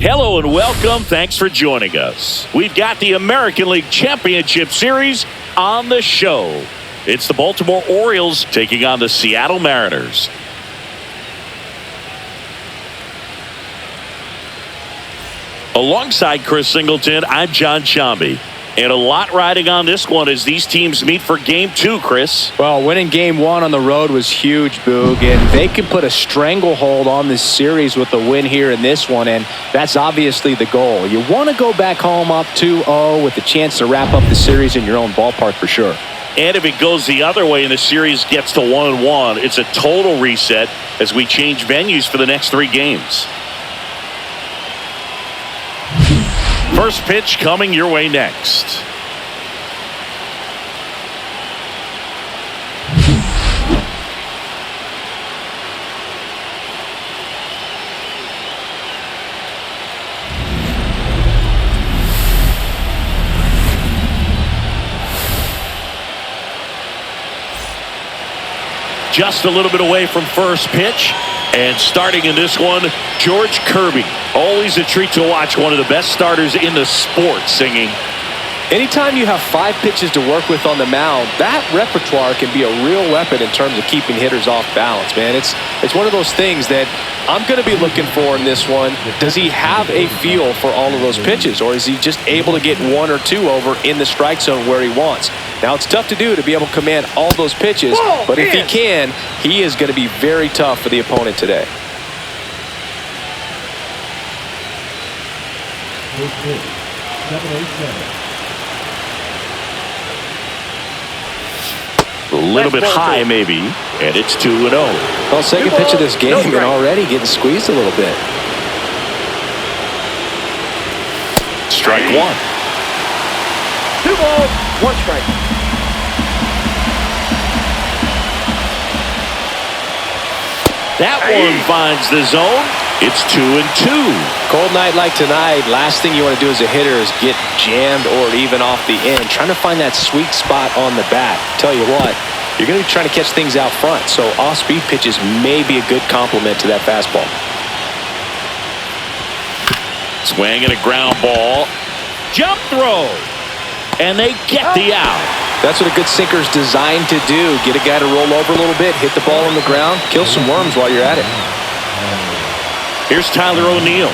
Hello and welcome. Thanks for joining us. We've got the American League Championship Series on the show. It's the Baltimore Orioles taking on the Seattle Mariners. Alongside Chris Singleton, I'm John Chambi. And a lot riding on this one as these teams meet for Game 2, Chris. Well, winning Game 1 on the road was huge, Boog, and they can put a stranglehold on this series with the win here in this one, and that's obviously the goal. You want to go back home up 2-0 with a chance to wrap up the series in your own ballpark for sure. And if it goes the other way and the series gets to 1-1, it's a total reset as we change venues for the next 3 games. First pitch coming your way next. Just a little bit away from first pitch. And starting in this one, George Kirby. Always a treat to watch one of the best starters in the sport singing. Anytime you have 5 pitches to work with on the mound, that repertoire can be a real weapon in terms of keeping hitters off balance, man. It's one of those things that I'm going to be looking for in this one. Does he have a feel for all of those pitches, or is he just able to get 1 or 2 over in the strike zone where he wants? Now, it's tough to do to be able to command all those pitches, but if he can, he is going to be very tough for the opponent today. A little bit high, maybe, and it's 2-0. Well, second pitch of this game, and already getting squeezed a little bit. Strike 1. 2 balls, 1 strike. That one finds the zone. It's 2-2. Cold night like tonight, last thing you want to do as a hitter is get jammed or even off the end. Trying to find that sweet spot on the bat. Tell you what, you're going to be trying to catch things out front, so off-speed pitches may be a good complement to that fastball. Swing and a ground ball. Jump throw. And they get the out. That's what a good sinker is designed to do. Get a guy to roll over a little bit, hit the ball on the ground, kill some worms while you're at it. Here's Tyler O'Neill.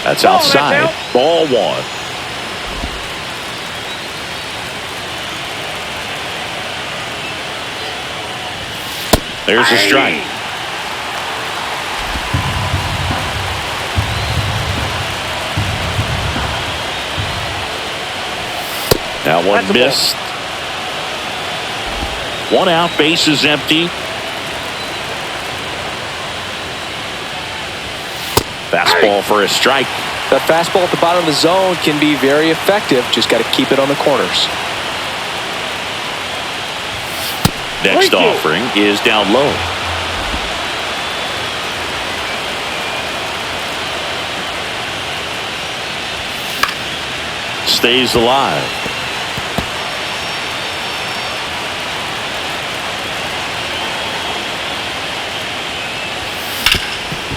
That's outside. Ball 1. There's a strike. That one missed. 1 out, base is empty. Fastball for a strike. That fastball at the bottom of the zone can be very effective. Just got to keep it on the corners. Next offering is down low. Stays alive.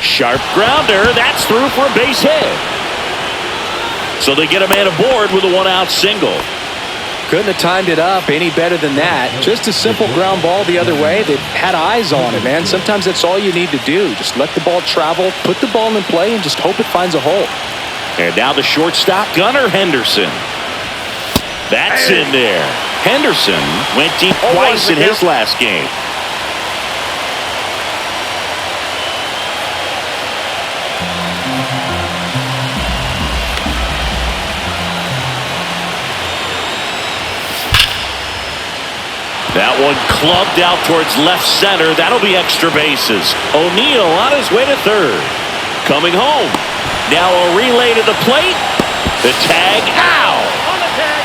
Sharp grounder. That's through for a base hit. So they get a man aboard with a 1-out single. Couldn't have timed it up any better than that. Just a simple ground ball the other way that had eyes on it, man. Sometimes that's all you need to do. Just let the ball travel, put the ball in play, and just hope it finds a hole. And now the shortstop, Gunnar Henderson. That's in there. Henderson went deep twice in his last game. That one clubbed out towards left center. That'll be extra bases. O'Neill on his way to third. Coming home. Now a relay to the plate. The tag out. On the tag.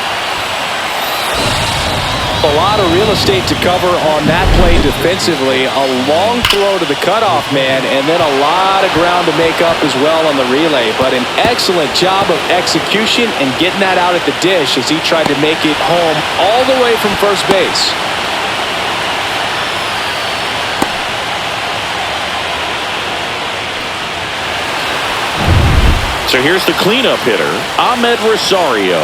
A lot of real estate to cover on that play defensively. A long throw to the cutoff man, and then a lot of ground to make up as well on the relay. But an excellent job of execution and getting that out at the dish as he tried to make it home all the way from first base. So here's the cleanup hitter, Ahmed Rosario.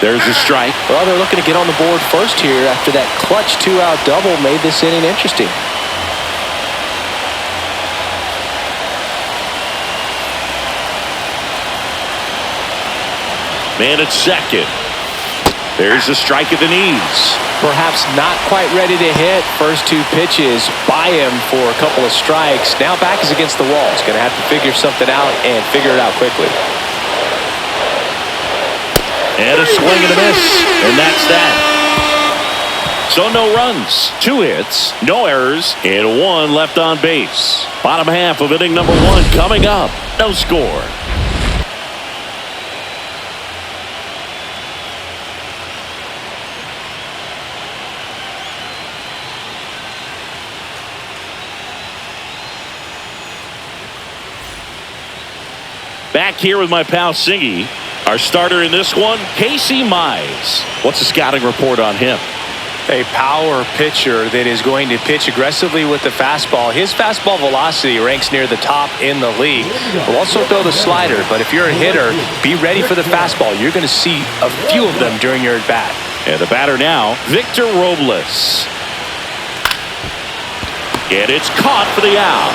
There's a strike. Well, they're looking to get on the board first here after that clutch two-out double made this inning interesting. Man at second. There's a strike at the knees. Perhaps not quite ready to hit. First two pitches by him for a couple of strikes. Now back is against the wall. He's going to have to figure something out and figure it out quickly. And a swing and a miss. And that's that. So no runs, 2 hits, no errors, and 1 left on base. Bottom half of inning number 1 coming up. No score. Back here with my pal Singy. Our starter in this one, Casey Mize. What's the scouting report on him? A power pitcher that is going to pitch aggressively with the fastball. His fastball velocity ranks near the top in the league. Will also throw the slider, but if you're a hitter, be ready for the fastball. You're going to see a few of them during your at-bat. And the batter now, Victor Robles. And it's caught for the out.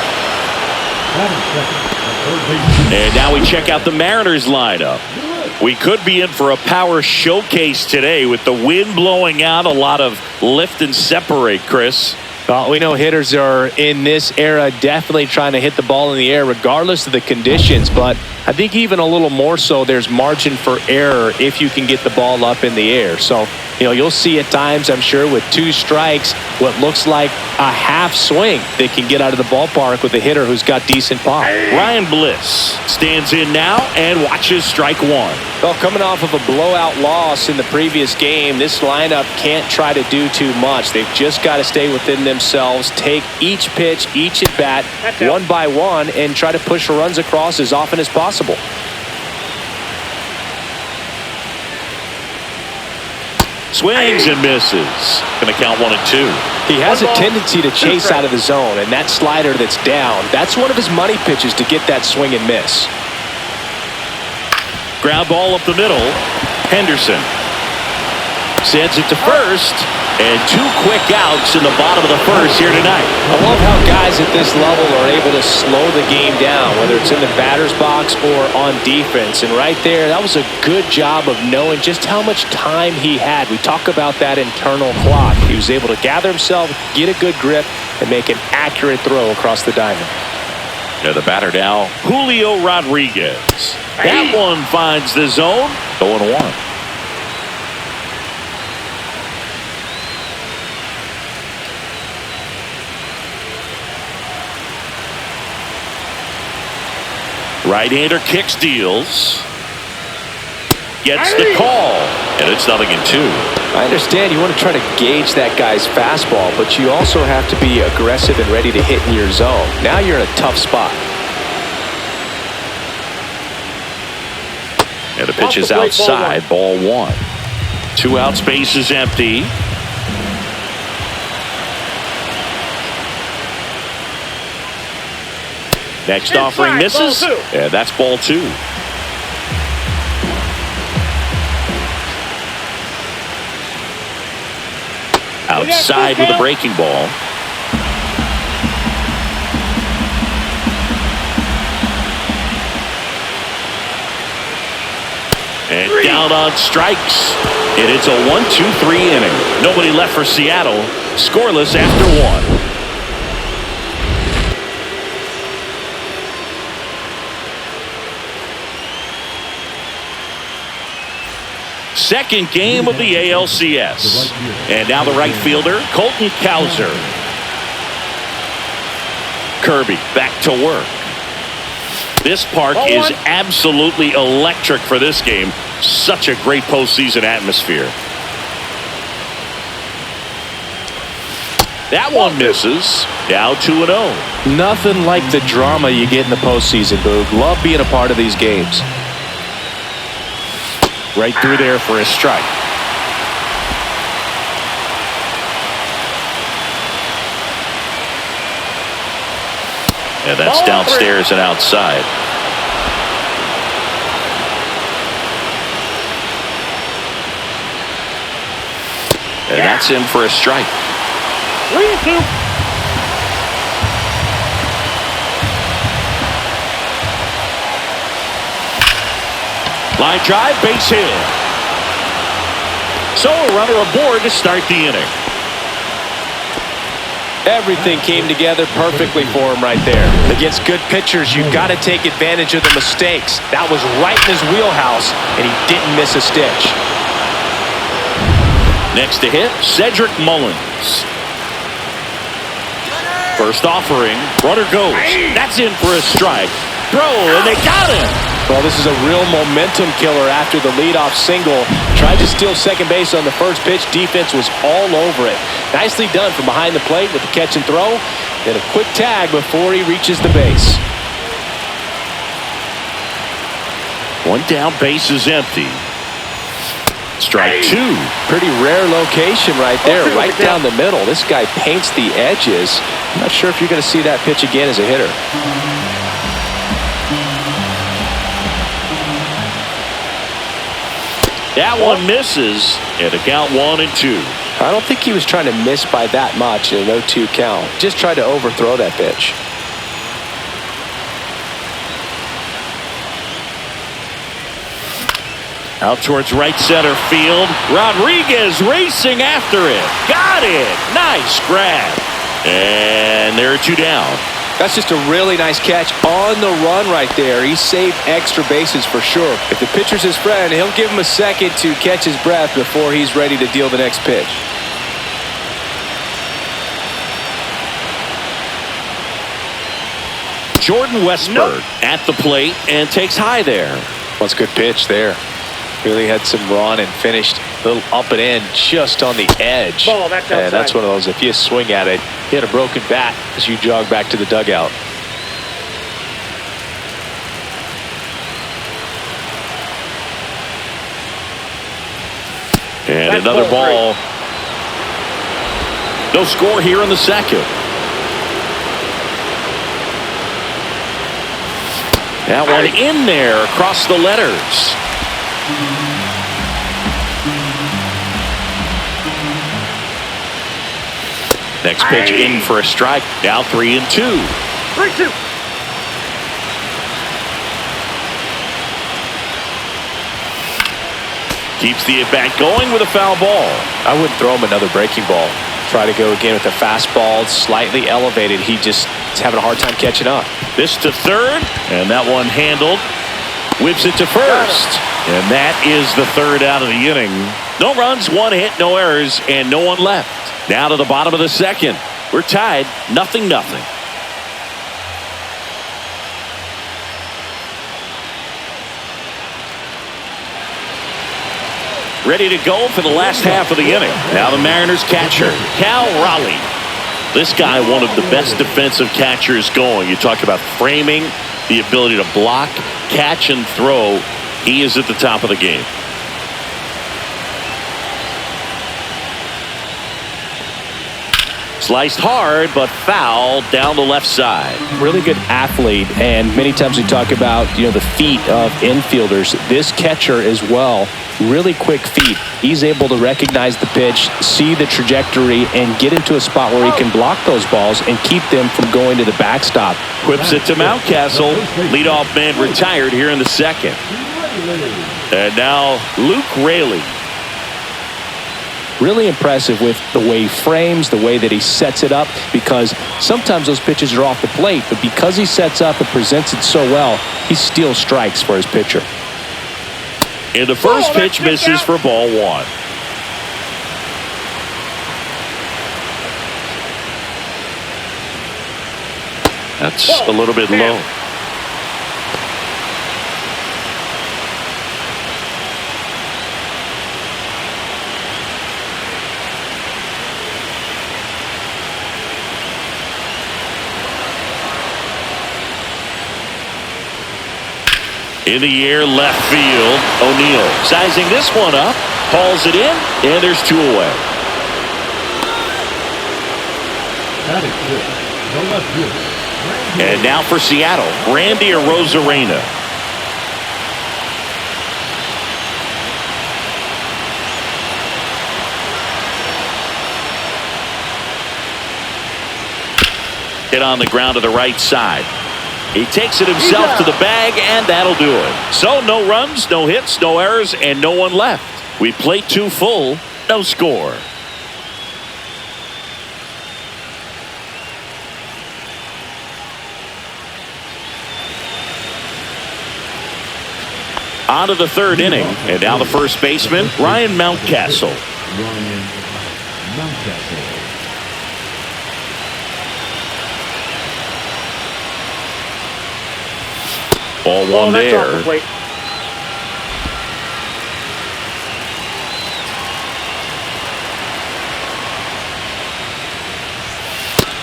And now we check out the Mariners lineup. We could be in for a power showcase today with the wind blowing out. A lot of lift and separate, Chris. Well, we know hitters are in this era definitely trying to hit the ball in the air regardless of the conditions, but I think even a little more so there's margin for error if you can get the ball up in the air. So, you'll see at times, I'm sure, with 2 strikes, what looks like a half swing that can get out of the ballpark with a hitter who's got decent pop. Ryan Bliss stands in now and watches strike 1. Well, coming off of a blowout loss in the previous game, this lineup can't try to do too much. They've just got to stay within themselves, take each pitch, each at bat, one by one, and try to push runs across as often as possible. Swings and misses. Going to count 1 and 2. He has a tendency to chase out of the zone, and that slider that's down, that's one of his money pitches to get that swing and miss. Ground ball up the middle. Henderson sends it to first, and 2 quick outs in the bottom of the first here tonight. I love how guys at this level are able to slow the game down, whether it's in the batter's box or on defense. And right there, that was a good job of knowing just how much time he had. We talk about that internal clock. He was able to gather himself, get a good grip, and make an accurate throw across the diamond. Yeah, the batter now, Julio Rodriguez. That one finds the zone. 0-1. Right-hander kicks, deals. Gets the call. And it's 0-2. I understand you want to try to gauge that guy's fastball, but you also have to be aggressive and ready to hit in your zone. Now you're in a tough spot. And the pitch is outside, ball 1. 2 outs, base is empty. Next offering misses, and that's ball 2. Outside with a breaking ball. And down on strikes. And it's a 1-2-3 inning. Nobody left for Seattle. Scoreless after 1. Second game of the ALCS. And now the right fielder, Colton Cowser. Kirby back to work. This park is absolutely electric for this game. Such a great postseason atmosphere. That one misses. Now 2-0. Nothing like the drama you get in the postseason, Boog. Love being a part of these games. Right through there for a strike. And that's downstairs and outside. And that's in for a strike. 3-2. Line drive, base hit. So a runner aboard to start the inning. Everything came together perfectly for him right there. Against good pitchers, you've got to take advantage of the mistakes. That was right in his wheelhouse, and he didn't miss a stitch. Next to hit, Cedric Mullins. First offering, runner goes. That's in for a strike. Throw, and they got him. Well, this is a real momentum killer after the leadoff single. Tried to steal second base on the first pitch. Defense was all over it. Nicely done from behind the plate with the catch and throw. And a quick tag before he reaches the base. One down, base is empty. Strike two. Pretty rare location right there, right down the middle. This guy paints the edges. I'm not sure if you're going to see that pitch again as a hitter. That one misses, and a count 1-2. I don't think he was trying to miss by that much in a 0-2 count. Just tried to overthrow that pitch. Out towards right center field. Rodriguez racing after it. Got it. Nice grab. And there are two down. That's just a really nice catch on the run right there. He saved extra bases for sure. If the pitcher's his friend, he'll give him a second to catch his breath before he's ready to deal the next pitch. Jordan Westburg at the plate and takes high there. That's a good pitch there. Really had some run and finished a little up and in just on the edge. Ball, that's outside. And that's one of those, if you swing at it, hit a broken bat as you jog back to the dugout. And that's another ball. No score here in the second. That one in there across the letters. Next pitch in for a strike. Now 3-2. 3-2. Keeps the at-bat going with a foul ball. I wouldn't throw him another breaking ball. Try to go again with the fastball, slightly elevated. He just is having a hard time catching up. This to third, and that one handled. Whips it to first. And that is the third out of the inning. No runs, one hit, no errors, and no one left. Now to the bottom of the second. We're tied, 0-0. Ready to go for the last half of the inning. Now the Mariners catcher, Cal Raleigh. This guy, one of the best defensive catchers going. You talk about framing, the ability to block, catch, and throw. He is at the top of the game. Sliced hard, but foul down the left side. Really good athlete, and many times we talk about, the feet of infielders. This catcher as well, really quick feet. He's able to recognize the pitch, see the trajectory, and get into a spot where he can block those balls and keep them from going to the backstop. Whips it to Mountcastle. Leadoff man retired here in the second. And now Luke Raley. Really impressive with the way he frames, the way that he sets it up, because sometimes those pitches are off the plate, but because he sets up and presents it so well, he steals strikes for his pitcher. And the first pitch misses for ball one. That's a little bit low. In the air, left field. O'Neill sizing this one up. Hauls it in, and there's 2 away. That is good. No left field. And now for Seattle, Randy Arozarena. Hit on the ground to the right side. He takes it himself to the bag, and that'll do it. So no runs, no hits, no errors, and no one left. We played 2 full, no score. On to the 3rd inning, and now the first baseman, Ryan Mountcastle. Ryan Mountcastle. Ball 1 that's off the there. plate.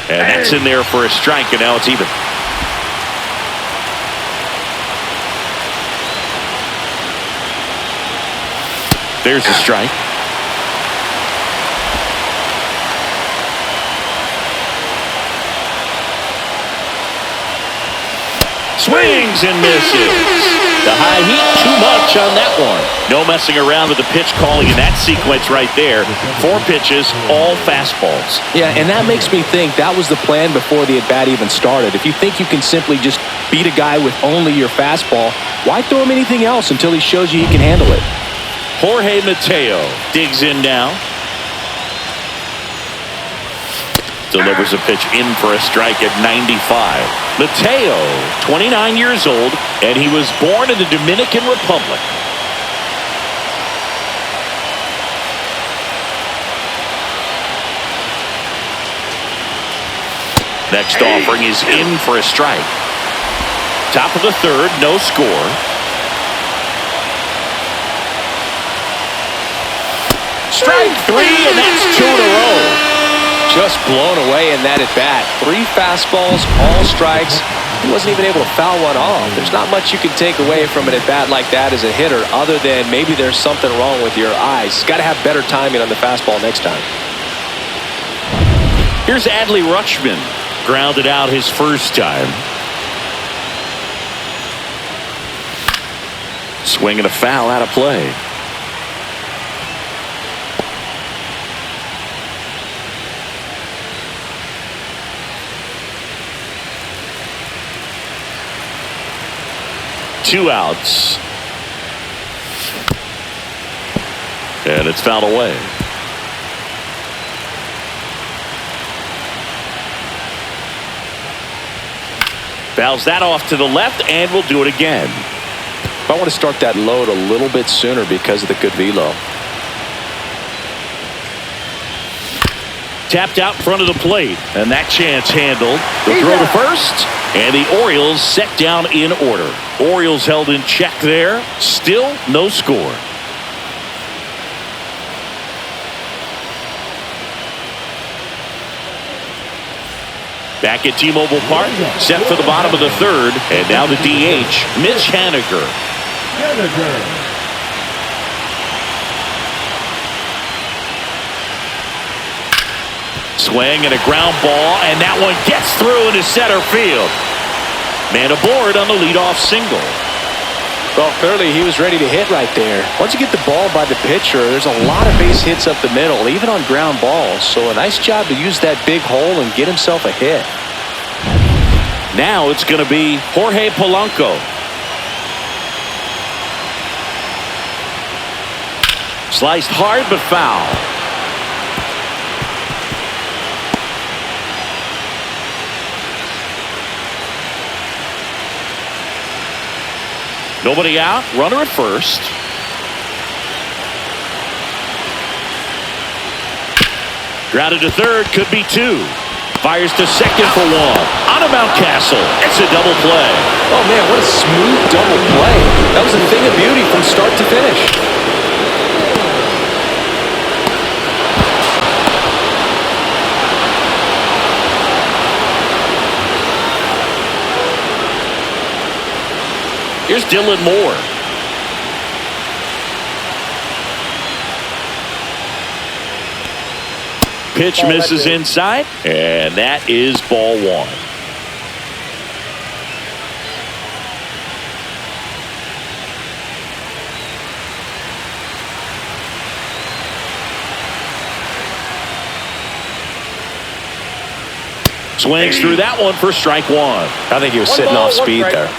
And that's in there for a strike, and now it's even. There's a strike. Swings and misses. The high heat, too much on that one. No messing around with the pitch calling in that sequence right there. 4 pitches, all fastballs. Yeah, and that makes me think that was the plan before the at-bat even started. If you think you can simply just beat a guy with only your fastball, why throw him anything else until he shows you he can handle it? Jorge Mateo digs in now. Delivers a pitch in for a strike at 95. Mateo, 29 years old, and he was born in the Dominican Republic. Next offering is in for a strike. Top of the 3rd, no score. Strike 3, and that's 2 in a row. Just blown away in that at-bat. 3 fastballs, all strikes. He wasn't even able to foul one off. There's not much you can take away from an at-bat like that as a hitter other than maybe there's something wrong with your eyes. Got to have better timing on the fastball next time. Here's Adley Rutschman. Grounded out his first time. Swinging a foul out of play. Two outs. And it's fouled away. Fouls that off to the left, and we'll do it again. I want to start that load a little bit sooner because of the good velo. Tapped out in front of the plate, and that chance handled. The throw to first, and the Orioles set down in order. Orioles held in check there. Still no score. Back at T-Mobile Park, set for the bottom of the 3rd, and now the DH, Mitch Haniger. Swing and a ground ball, and that one gets through into center field. Man aboard on the leadoff single. Well, clearly he was ready to hit right there. Once you get the ball by the pitcher, there's a lot of base hits up the middle, even on ground balls. So a nice job to use that big hole and get himself a hit. Now it's going to be Jorge Polanco. Sliced hard but foul. Nobody out. Runner at first. Grounded to 3rd. Could be 2. Fires to 2nd for 1. On to Mountcastle. It's a double play. Oh, man, what a smooth double play. That was a thing of beauty from start to finish. Here's Dylan Moore. Pitch misses inside, and that is ball one. Swings through that one for strike one. I think he was sitting off speed there.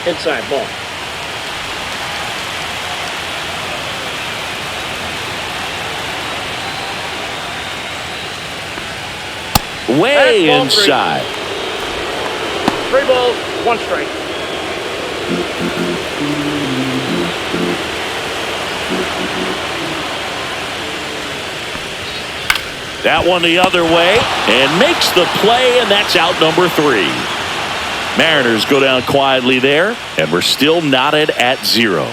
Inside ball. Way Ball inside. 3 balls, 1 strike. That one the other way and makes the play, and that's out number 3. Mariners go down quietly there, and we're still knotted at 0.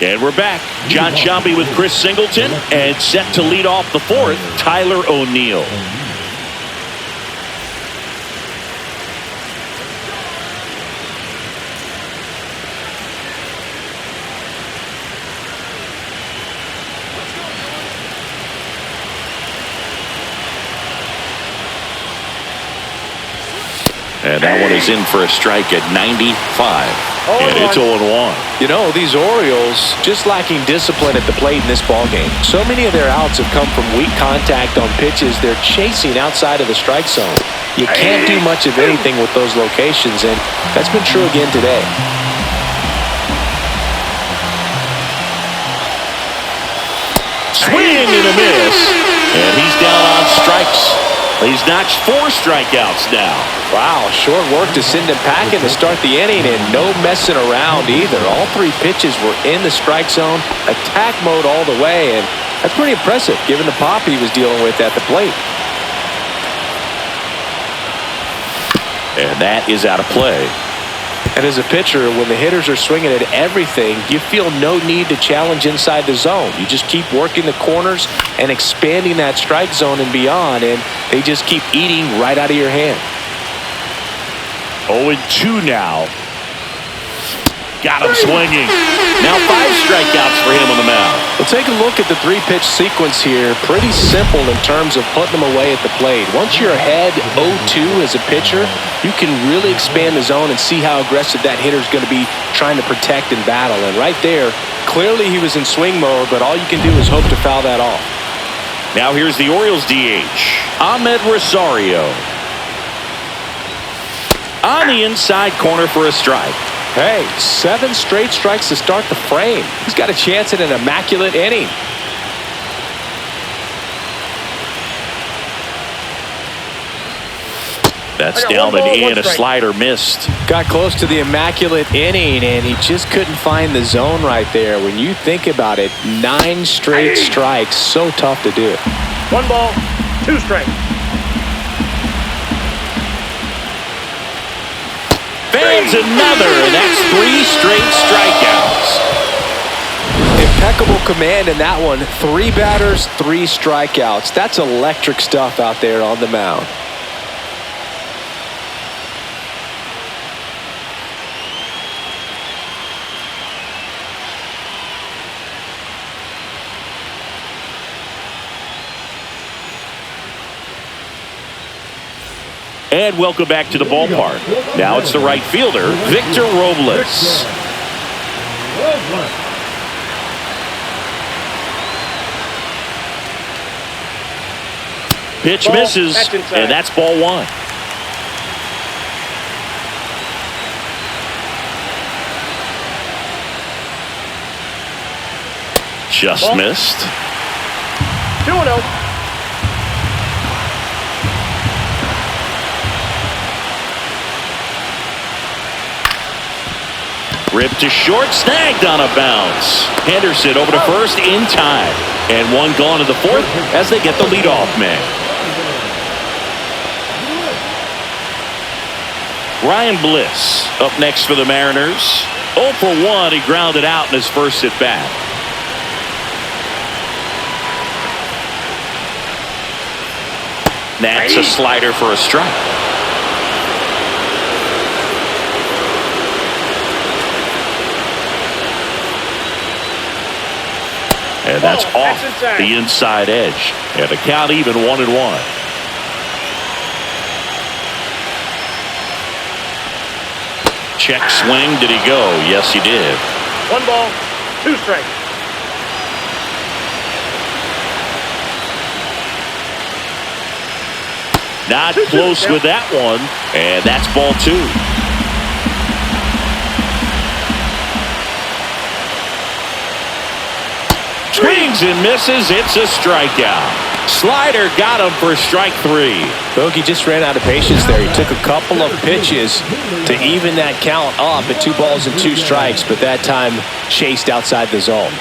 And we're back. John Sciambi with Chris Singleton, and set to lead off the 4th, Tyler O'Neill. And that one is in for a strike at 95. And it's 0-1. You know, these Orioles just lacking discipline at the plate in this ballgame. So many of their outs have come from weak contact on pitches they're chasing outside of the strike zone. You can't do much of anything with those locations, and that's been true again today. Swing and a miss. And he's down on strikes. He's notched 4 strikeouts now. Wow, short work to send him packing to start the inning, and no messing around either. All 3 pitches were in the strike zone, attack mode all the way, and that's pretty impressive given the pop he was dealing with at the plate. And that is out of play. And as a pitcher, when the hitters are swinging at everything, you feel no need to challenge inside the zone. You just keep working the corners and expanding that strike zone and beyond, and they just keep eating right out of your hand. 0-2 now. Got him swinging. Now 5 strikeouts for him on the mound. Well, take a look at the 3-pitch sequence here. Pretty simple in terms of putting them away at the plate. Once you're ahead 0-2 as a pitcher, you can really expand the zone and see how aggressive that hitter's going to be trying to protect and battle. And right there, clearly he was in swing mode, but all you can do is hope to foul that off. Now here's the Orioles DH, Ahmed Rosario. On the inside corner for a strike. Hey, 7 straight strikes to start the frame. He's got a chance at an immaculate inning. That's down and in. A slider missed. Got close to the immaculate inning, and he just couldn't find the zone right there. When you think about it, 9 straight strikes. So tough to do. 1 ball, 2 strikes. Fans another, and that's 3 straight strikeouts. Impeccable command in that one. 3 batters, 3 strikeouts. That's electric stuff out there on the mound. And welcome back to the ballpark. Now it's the right fielder, Victor Robles. Pitch misses, and that's ball 1. Just missed. 2-0. Ripped to short, snagged on a bounce. Henderson over to first in time. And 1 gone to the 4th as they get the leadoff man. Ryan Bliss up next for the Mariners. 0 for 1. He grounded out in his first at bat. That's a slider for a strike. And that's off the inside edge. And the count even 1-1. Check swing. Did he go? Yes, he did. 1 ball, 2 strikes. Not close with that one. And that's ball 2. Swings and misses. It's a strikeout. Slider got him for strike 3. Bogey just ran out of patience there. He took a couple of pitches to even that count up at 2 balls and 2 strikes, but that time chased outside the zone.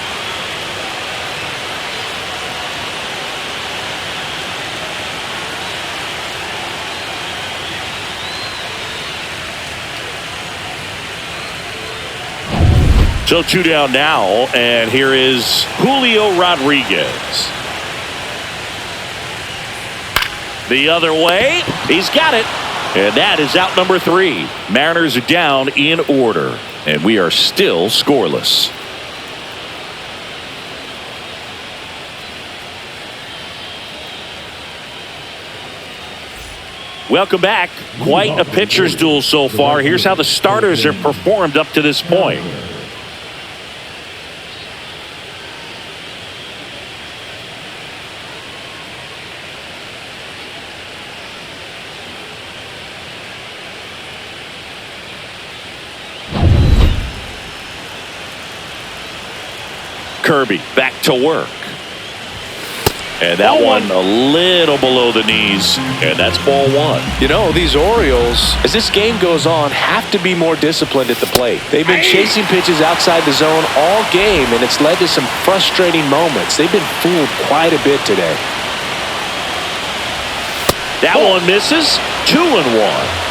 So 2 down now, and here is Julio Rodriguez. The other way, he's got it, and that is out number 3. Mariners are down in order, and we are still scoreless. Welcome back. Quite a pitcher's duel so far. Here's how the starters have performed up to this point. Kirby back to work. And that one a little below the knees, and that's ball 1. You know, these Orioles, as this game goes on, have to be more disciplined at the plate. They've been chasing pitches outside the zone all game, and it's led to some frustrating moments. They've been fooled quite a bit today. That one misses. 2-1.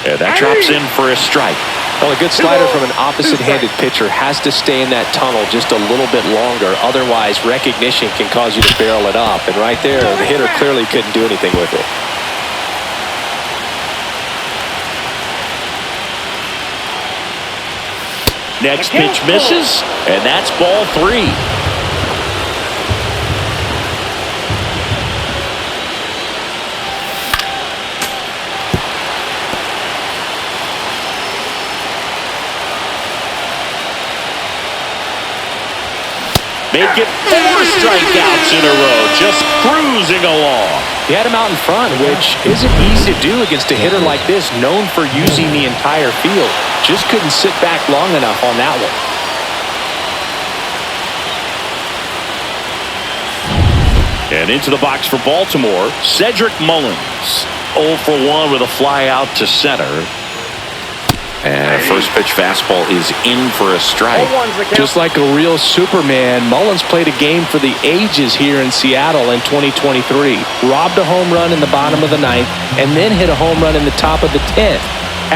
And that drops in for a strike. Well, a good slider from an opposite-handed pitcher has to stay in that tunnel just a little bit longer. Otherwise, recognition can cause you to barrel it up. And right there, the hitter clearly couldn't do anything with it. Next pitch misses, and that's ball 3. Make it 4 strikeouts in a row, just cruising along. He had him out in front, which isn't easy to do against a hitter like this, known for using the entire field. Just couldn't sit back long enough on that one. And into the box for Baltimore, Cedric Mullins. 0 for 1 with a fly out to center. And a first pitch fastball is in for a strike. Just like a real Superman, Mullins played a game for the ages here in Seattle in 2023. Robbed a home run in the bottom of the 9th and then hit a home run in the top of the 10th.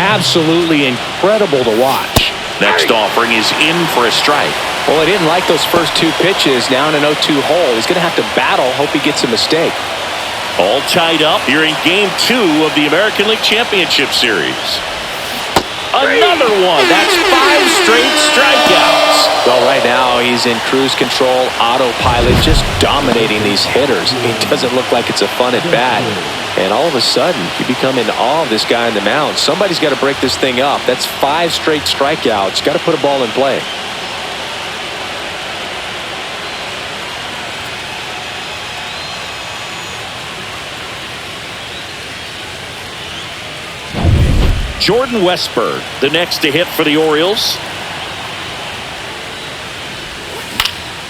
Absolutely incredible to watch. Next offering is in for a strike. Well, he didn't like those first 2 pitches. Now in an 0-2 hole. He's going to have to battle. Hope he gets a mistake. All tied up here in Game 2 of the American League Championship Series. Another one. That's 5 straight strikeouts. Well, right now he's in cruise control, autopilot, just dominating these hitters. It doesn't look like it's a fun at bat. And all of a sudden, you become in awe of this guy on the mound. Somebody's got to break this thing up. That's 5 straight strikeouts. Got to put a ball in play. Jordan Westburg, the next to hit for the Orioles.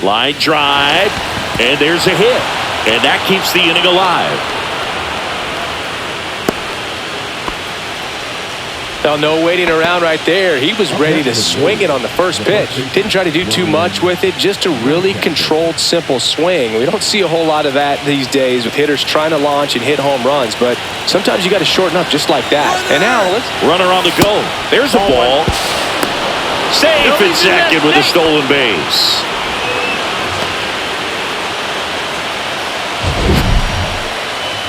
Line drive, and there's a hit. And that keeps the inning alive. Well, no waiting around right there. He was ready to swing it on the first pitch. Didn't try to do too much with it, just a really controlled, simple swing. We don't see a whole lot of that these days with hitters trying to launch and hit home runs, but sometimes you got to shorten up just like that. And now let's... Runner on the go. There's a ball. Safe at second with a stolen base.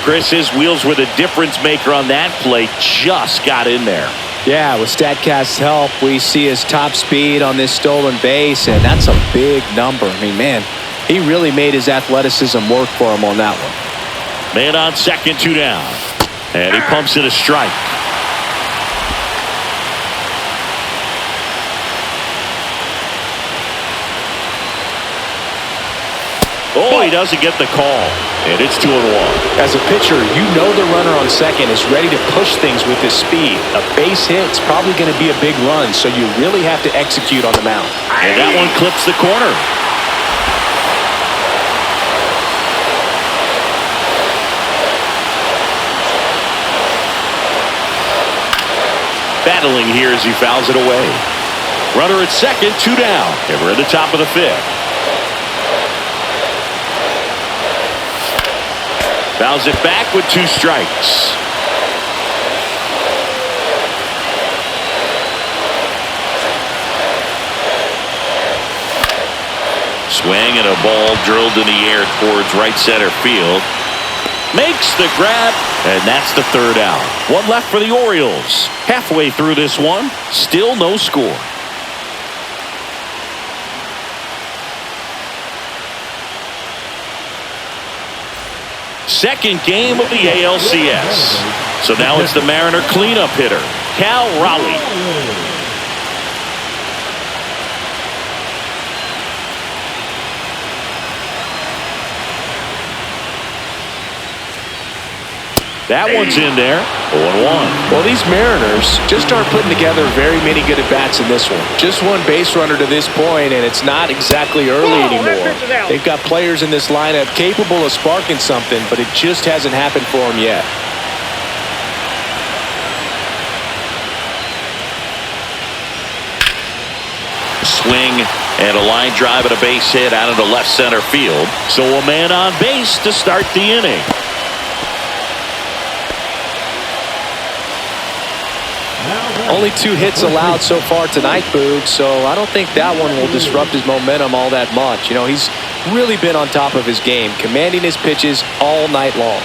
Chris, his wheels were the difference maker on that play. Just got in there. Yeah, with StatCast's help, we see his top speed on this stolen base, and that's a big number. I mean, man, he really made his athleticism work for him on that one. Man on second, 2 down. And he pumps it a strike. Oh, he doesn't get the call. And it's 2-1. As a pitcher, you know the runner on second is ready to push things with his speed. A base hit's probably going to be a big run, so you really have to execute on the mound. And that one clips the corner. Battling here as he fouls it away. Runner at second, 2 down. And we're at the top of the 5th. Fouls it back with 2 strikes. Swing and a ball drilled in the air towards right center field. Makes the grab, and that's the 3rd out. One left for the Orioles. Halfway through this one, still no score. Second game of the ALCS. So now it's the Mariner cleanup hitter, Cal Raleigh. That one's in there. 0-1. Well, these Mariners just aren't putting together very many good at-bats in this one. Just one base runner to this point, and it's not exactly early anymore. They've got players in this lineup capable of sparking something, but it just hasn't happened for them yet. Swing and a line drive and a base hit out into left center field. So a man on base to start the inning. Only 2 hits allowed so far tonight, Boog, so I don't think that one will disrupt his momentum all that much. You know, he's really been on top of his game, commanding his pitches all night long.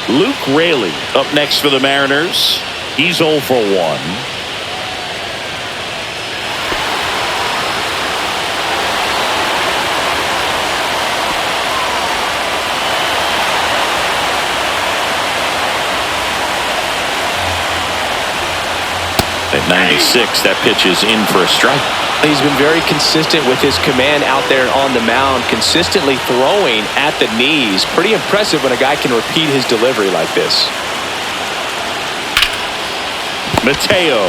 Luke Raley up next for the Mariners. He's 0 for 1. At 96, that pitch is in for a strike. He's been very consistent with his command out there on the mound, consistently throwing at the knees. Pretty impressive when a guy can repeat his delivery like this. Mateo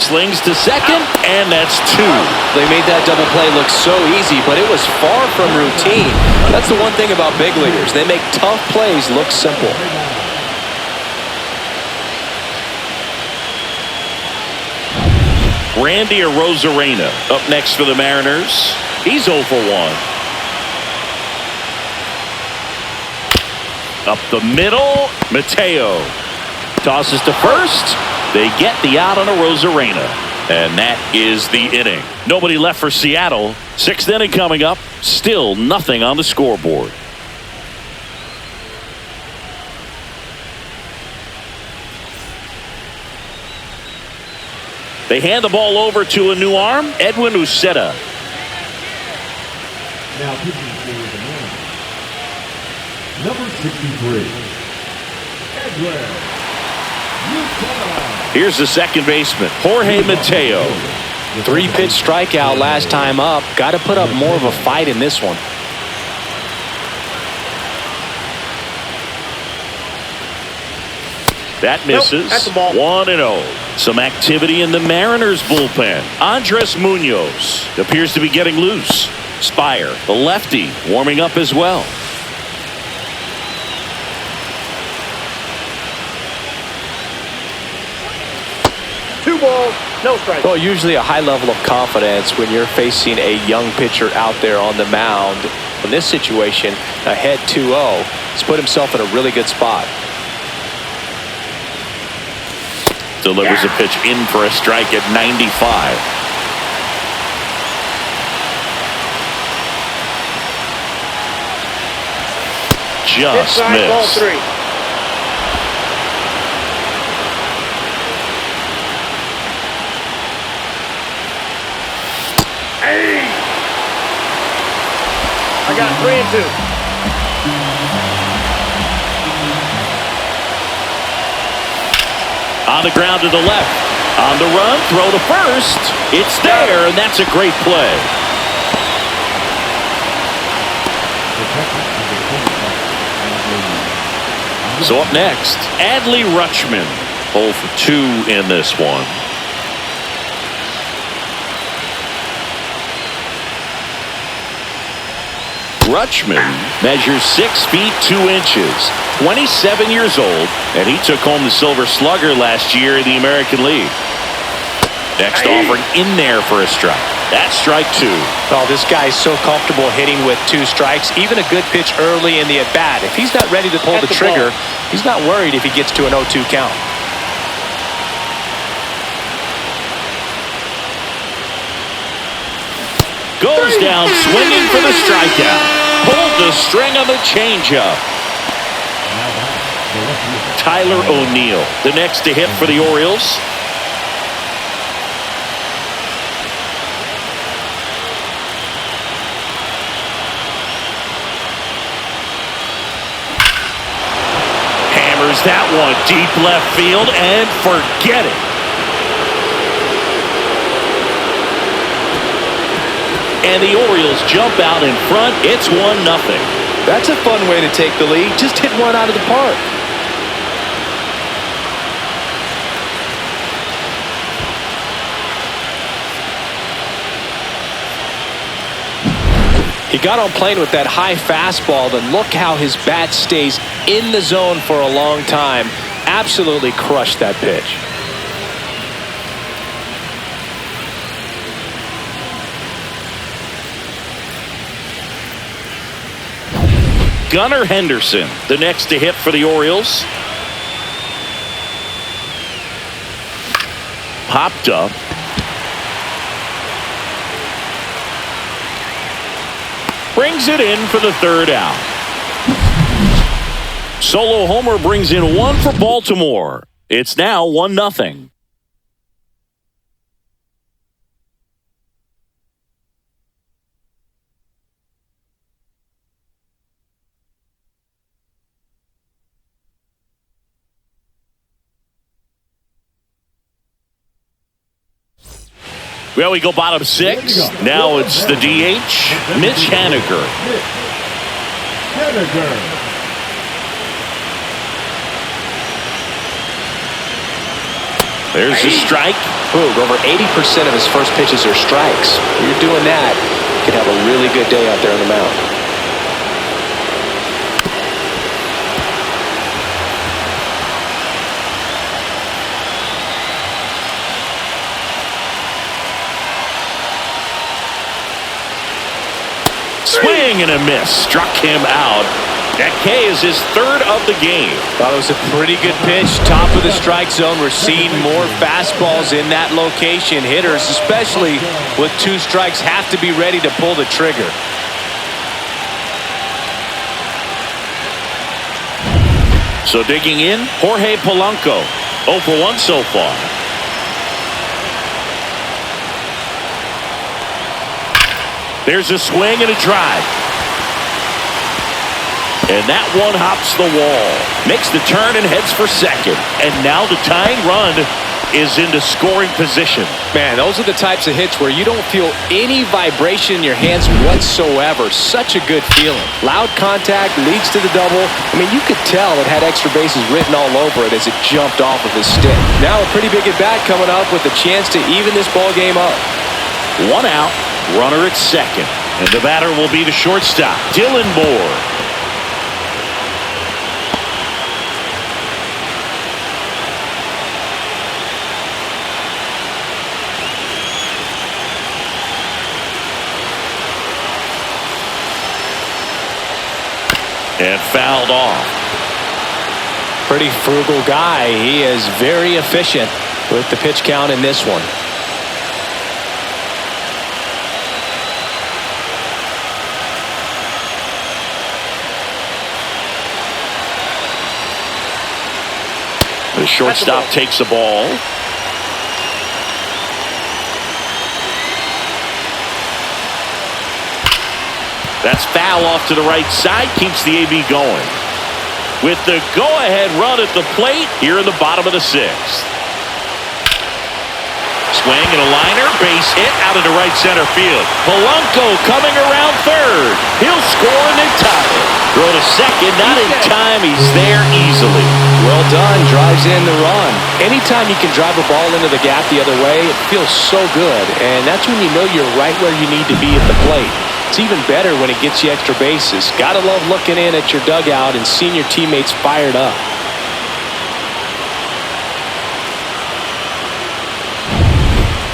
slings to second, and that's 2. They made that double play look so easy, but it was far from routine. That's the one thing about big leaguers. They make tough plays look simple. Randy Arozarena up next for the Mariners. He's 0 for 1. Up the middle, Mateo tosses to first. They get the out on Arozarena, and that is the inning. Nobody left for Seattle. 6th inning coming up. Still nothing on the scoreboard. They hand the ball over to a new arm, Edwin Uceta. Now pitching for the man, number 63, Edwin Uceta. Here's the second baseman, Jorge Mateo. 3-pitch strikeout last time up. Got to put up more of a fight in this one. That misses. Nope, that's the ball. 1-0. Some activity in the Mariners bullpen. Andres Munoz appears to be getting loose. Spire, the lefty, warming up as well. balls, no strikes. Well, usually a high level of confidence when you're facing a young pitcher out there on the mound. In this situation, ahead 2-0, he's put himself in a really good spot. Delivers a pitch in for a strike at 95. Just Inside, ball missed. 3. Hey! I got 3 and 2. On the ground to the left. On the run, throw to first. It's there, and that's a great play. So up next, Adley Rutschman. 0 for 2 in this one. Rutschman measures 6 feet 2 inches, 27 years old, and he took home the Silver Slugger last year in the American League. Next offering in there for a strike. That's strike 2. Well, this guy's so comfortable hitting with 2 strikes. Even a good pitch early in the at-bat. If he's not ready to pull the trigger, he's not worried if he gets to an 0-2 count. Goes down swinging for the strikeout. Pulled the string on the changeup. Tyler O'Neill, the next to hit for the Orioles. Hammers that one deep left field and forget it. And the Orioles jump out in front. It's 1-0. That's a fun way to take the lead. Just hit one out of the park. He got on plane with that high fastball, then look how his bat stays in the zone for a long time. Absolutely crushed that pitch. Gunnar Henderson, the next to hit for the Orioles. Popped up. Brings it in for the 3rd out. Solo homer brings in 1 for Baltimore. It's now 1-0. Well, we go bottom 6. Now it's the DH, Mitch Haniger. There's a strike. Ooh, over 80% of his first pitches are strikes. When you're doing that, you can have a really good day out there on the mound. Swing and a miss. Struck him out. That K is his 3rd of the game. Well, it was a pretty good pitch. Top of the strike zone. We're seeing more fastballs in that location. Hitters, especially with 2 strikes, have to be ready to pull the trigger. So digging in, Jorge Polanco. 0 for 1 so far. There's a swing and a drive. And that one hops the wall. Makes the turn and heads for second. And now the tying run is into scoring position. Man, those are the types of hits where you don't feel any vibration in your hands whatsoever. Such a good feeling. Loud contact leads to the double. I mean, you could tell it had extra bases written all over it as it jumped off of his stick. Now a pretty big at-bat coming up with a chance to even this ball game up. 1 out. Runner at second. And the batter will be the shortstop, Dylan Moore. And fouled off. Pretty frugal guy. He is very efficient with the pitch count in this one. The shortstop takes the ball. That's foul off to the right side. Keeps the AB going. With the go-ahead run at the plate here in the bottom of the sixth. Swing and a liner. Base hit out into right center field. Polanco coming around third. He'll score and they tie it. Throw to second. Not in time. He's there easily. Well done. Drives in the run. Anytime you can drive a ball into the gap the other way, it feels so good. And that's when you know you're right where you need to be at the plate. It's even better when it gets you extra bases. Gotta love looking in at your dugout and seeing your teammates fired up.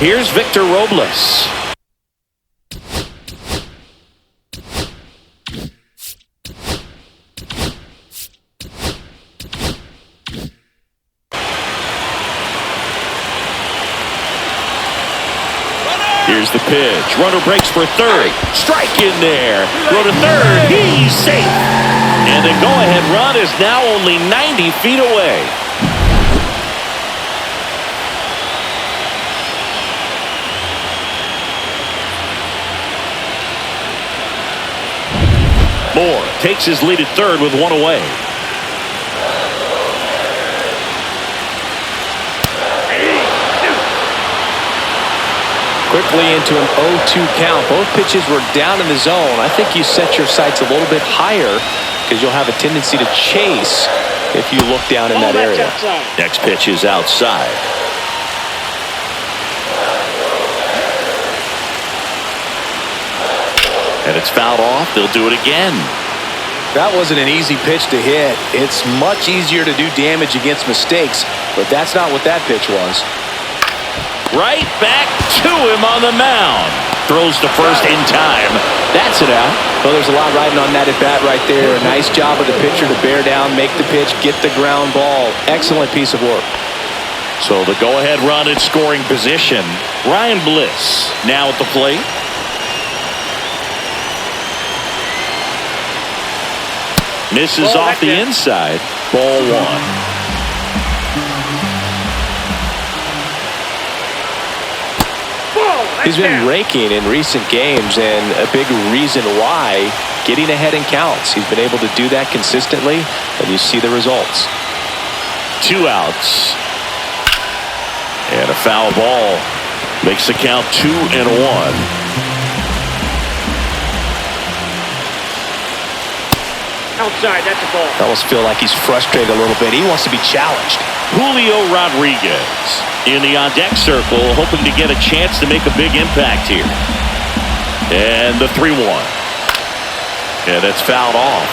Here's Victor Robles. Here's the pitch. Runner breaks for third. Strike in there. Throw to third. He's safe. And the go-ahead run is now only 90 feet away. Moore takes his lead at third with one away. Quickly into an 0-2 count. Both pitches were down in the zone. I think you set your sights a little bit higher because you'll have a tendency to chase if you look down in that area. Next pitch is outside. And it's fouled off. They'll do it again. That wasn't an easy pitch to hit. It's much easier to do damage against mistakes, but that's not what that pitch was. Right back to him on the mound. Throws to first in time. That's it out. Well, there's a lot riding on that at bat right there. A nice job of the pitcher to bear down, make the pitch, get the ground ball. Excellent piece of work. So the go-ahead run in scoring position. Ryan Bliss now at the plate. Misses off the inside. Ball one. He's been raking in recent games, and a big reason why, getting ahead in counts. He's been able to do that consistently, and you see the results. 2 outs. And a foul ball. Makes the count 2-1. Outside, that's a ball. I almost feel like he's frustrated a little bit. He wants to be challenged. Julio Rodriguez in the on-deck circle, hoping to get a chance to make a big impact here. And the 3-1. And it's fouled off.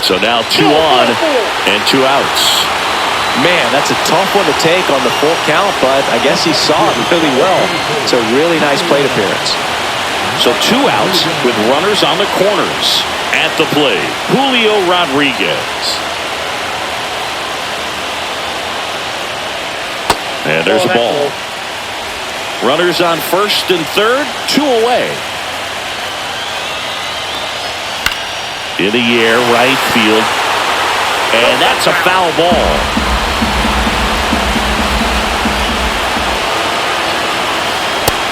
So now 2 on and 2 outs. Man, that's a tough one to take on the full count, but I guess he saw it really well. It's a really nice plate appearance. So 2 outs with runners on the corners. At the plate, Julio Rodriguez. And there's a ball. Runners on first and third, 2 away. In the air, right field. And that's a foul ball.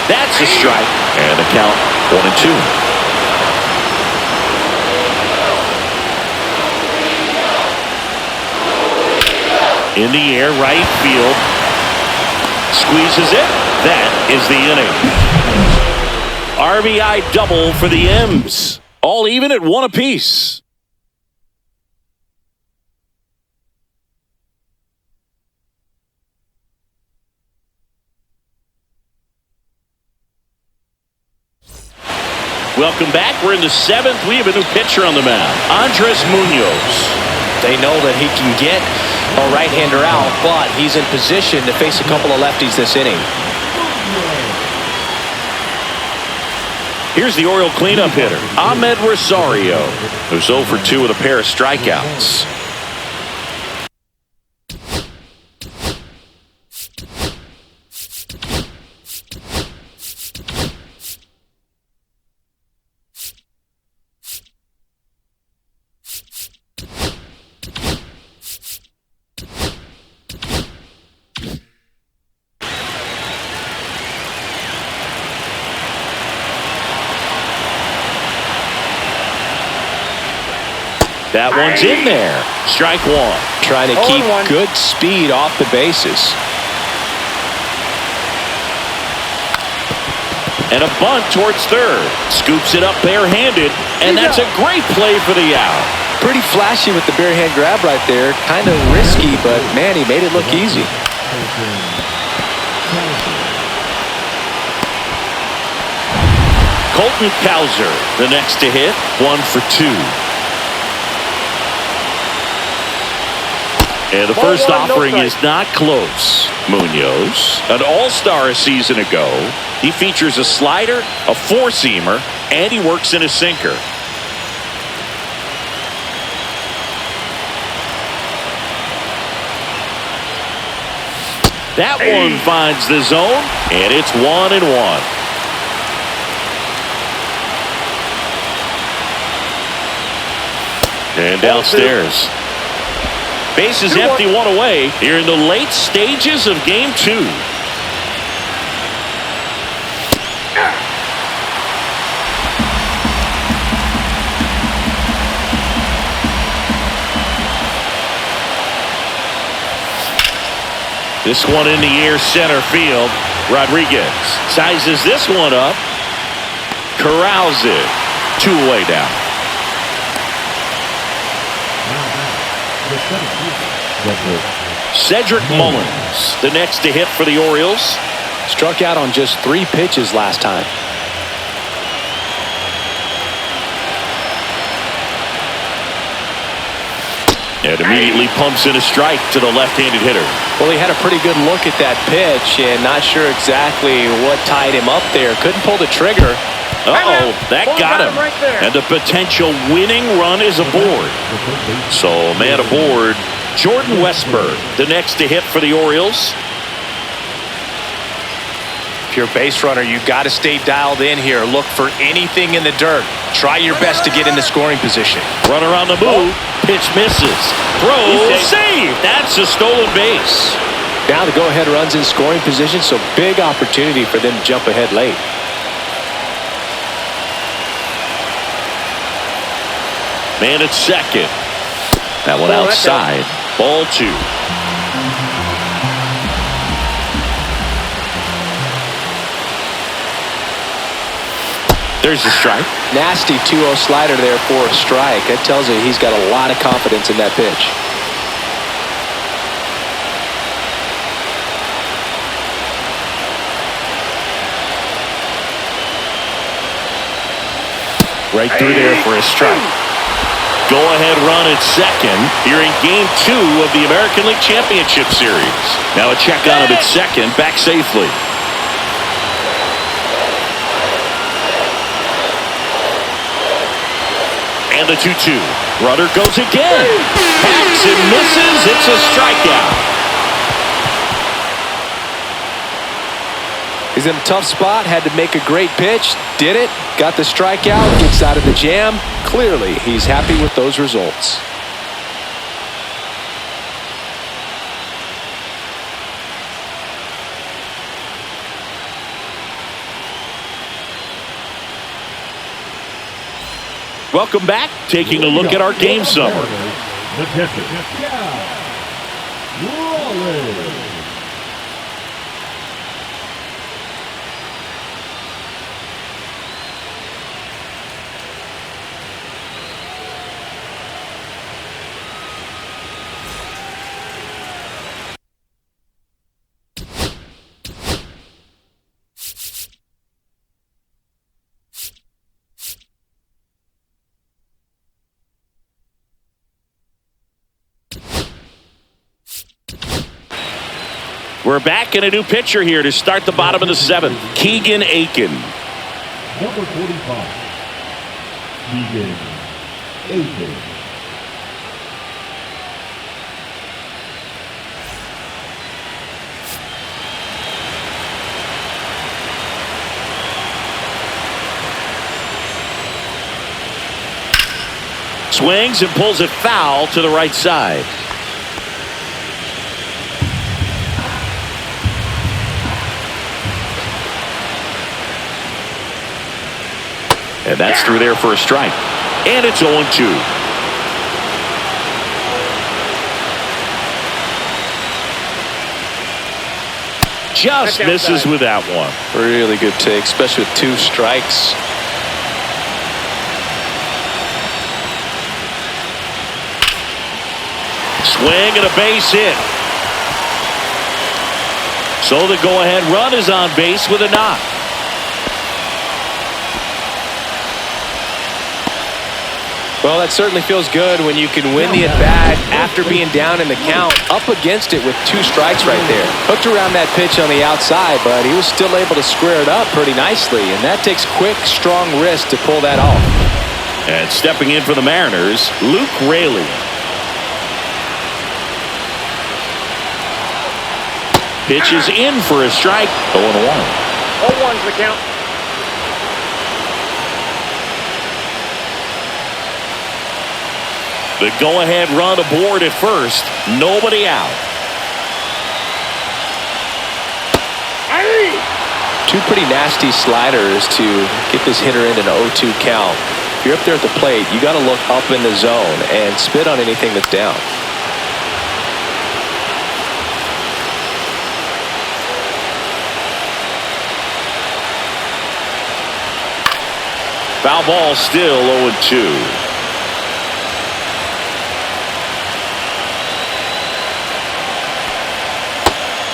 That's a strike. And the count 1-2. In the air, right field. Squeezes it. That is the inning. RBI double for the M's. All even at 1 apiece. Welcome back. We're in the 7th. We have a new pitcher on the mound. Andres Munoz. They know that he can get a right-hander out, but he's in position to face a couple of lefties this inning. Here's the Oriole cleanup hitter, Ahmed Rosario, who's 0 for 2 with a pair of strikeouts. That one's in there. Strike one. Trying to keep good speed off the bases. And a bunt towards third. Scoops it up barehanded, and that's a great play for the out. Pretty flashy with the bare hand grab right there. Kind of risky, but man, he made it look easy. Colton Cowser, the next to hit, 1 for 2. And the first offering is not close. Munoz, an all-star a season ago. He features a slider, a four-seamer, and he works in a sinker. That one finds the zone, and it's 1-1. And downstairs. Base is empty, one away here in the late stages of game 2. This one in the air center field. Rodriguez sizes this one up. Corrals it. 2 away down. Cedric Mullins, the next to hit for the Orioles. Struck out on just 3 pitches last time. And immediately pumps in a strike to the left-handed hitter. Well, he had a pretty good look at that pitch and not sure exactly what tied him up there. Couldn't pull the trigger. Uh-oh, that got him. And the potential winning run is aboard. So, man aboard, Jordan Westburg, the next to hit for the Orioles. If you're a base runner, you've got to stay dialed in here. Look for anything in the dirt. Try your best to get in the scoring position. Runner on the move. Pitch misses. Throw. Save. That's a stolen base. Now the go-ahead runs in scoring position, so big opportunity for them to jump ahead late. Man at second. That one outside. Ball 2. There's the strike. Nasty 2-0 slider there for a strike. That tells you he's got a lot of confidence in that pitch. Right through there for a strike. Go-ahead run at second here in Game 2 of the American League Championship Series. Now a check on him at second, back safely. And the 2-2. Runner goes again. Hacks and misses. It's a strikeout. He's in a tough spot, had to make a great pitch, did it, got the strikeout, gets out of the jam. Clearly, he's happy with those results. Welcome back. Taking a look at our game summary. We're back in a new pitcher here to start the bottom of the 7th. Keegan Aiken. Number 45, Keegan Aiken. Swings and pulls it foul to the right side. And that's through there for a strike. And it's 0-2. Just misses with that one. Really good take, especially with 2 strikes. Swing and a base hit. So the go-ahead run is on base with a knock. Well, that certainly feels good when you can win the at-bat after being down in the count, up against it with 2 strikes right there. Hooked around that pitch on the outside, but he was still able to square it up pretty nicely, and that takes quick, strong wrist to pull that off. And stepping in for the Mariners, Luke Raley. Pitch is in for a strike. 0-1. 0-1's the count. The go-ahead run aboard at first. Nobody out. 2 pretty nasty sliders to get this hitter in an 0-2 count. If you're up there at the plate, you got to look up in the zone and spit on anything that's down. Foul ball, still 0-2.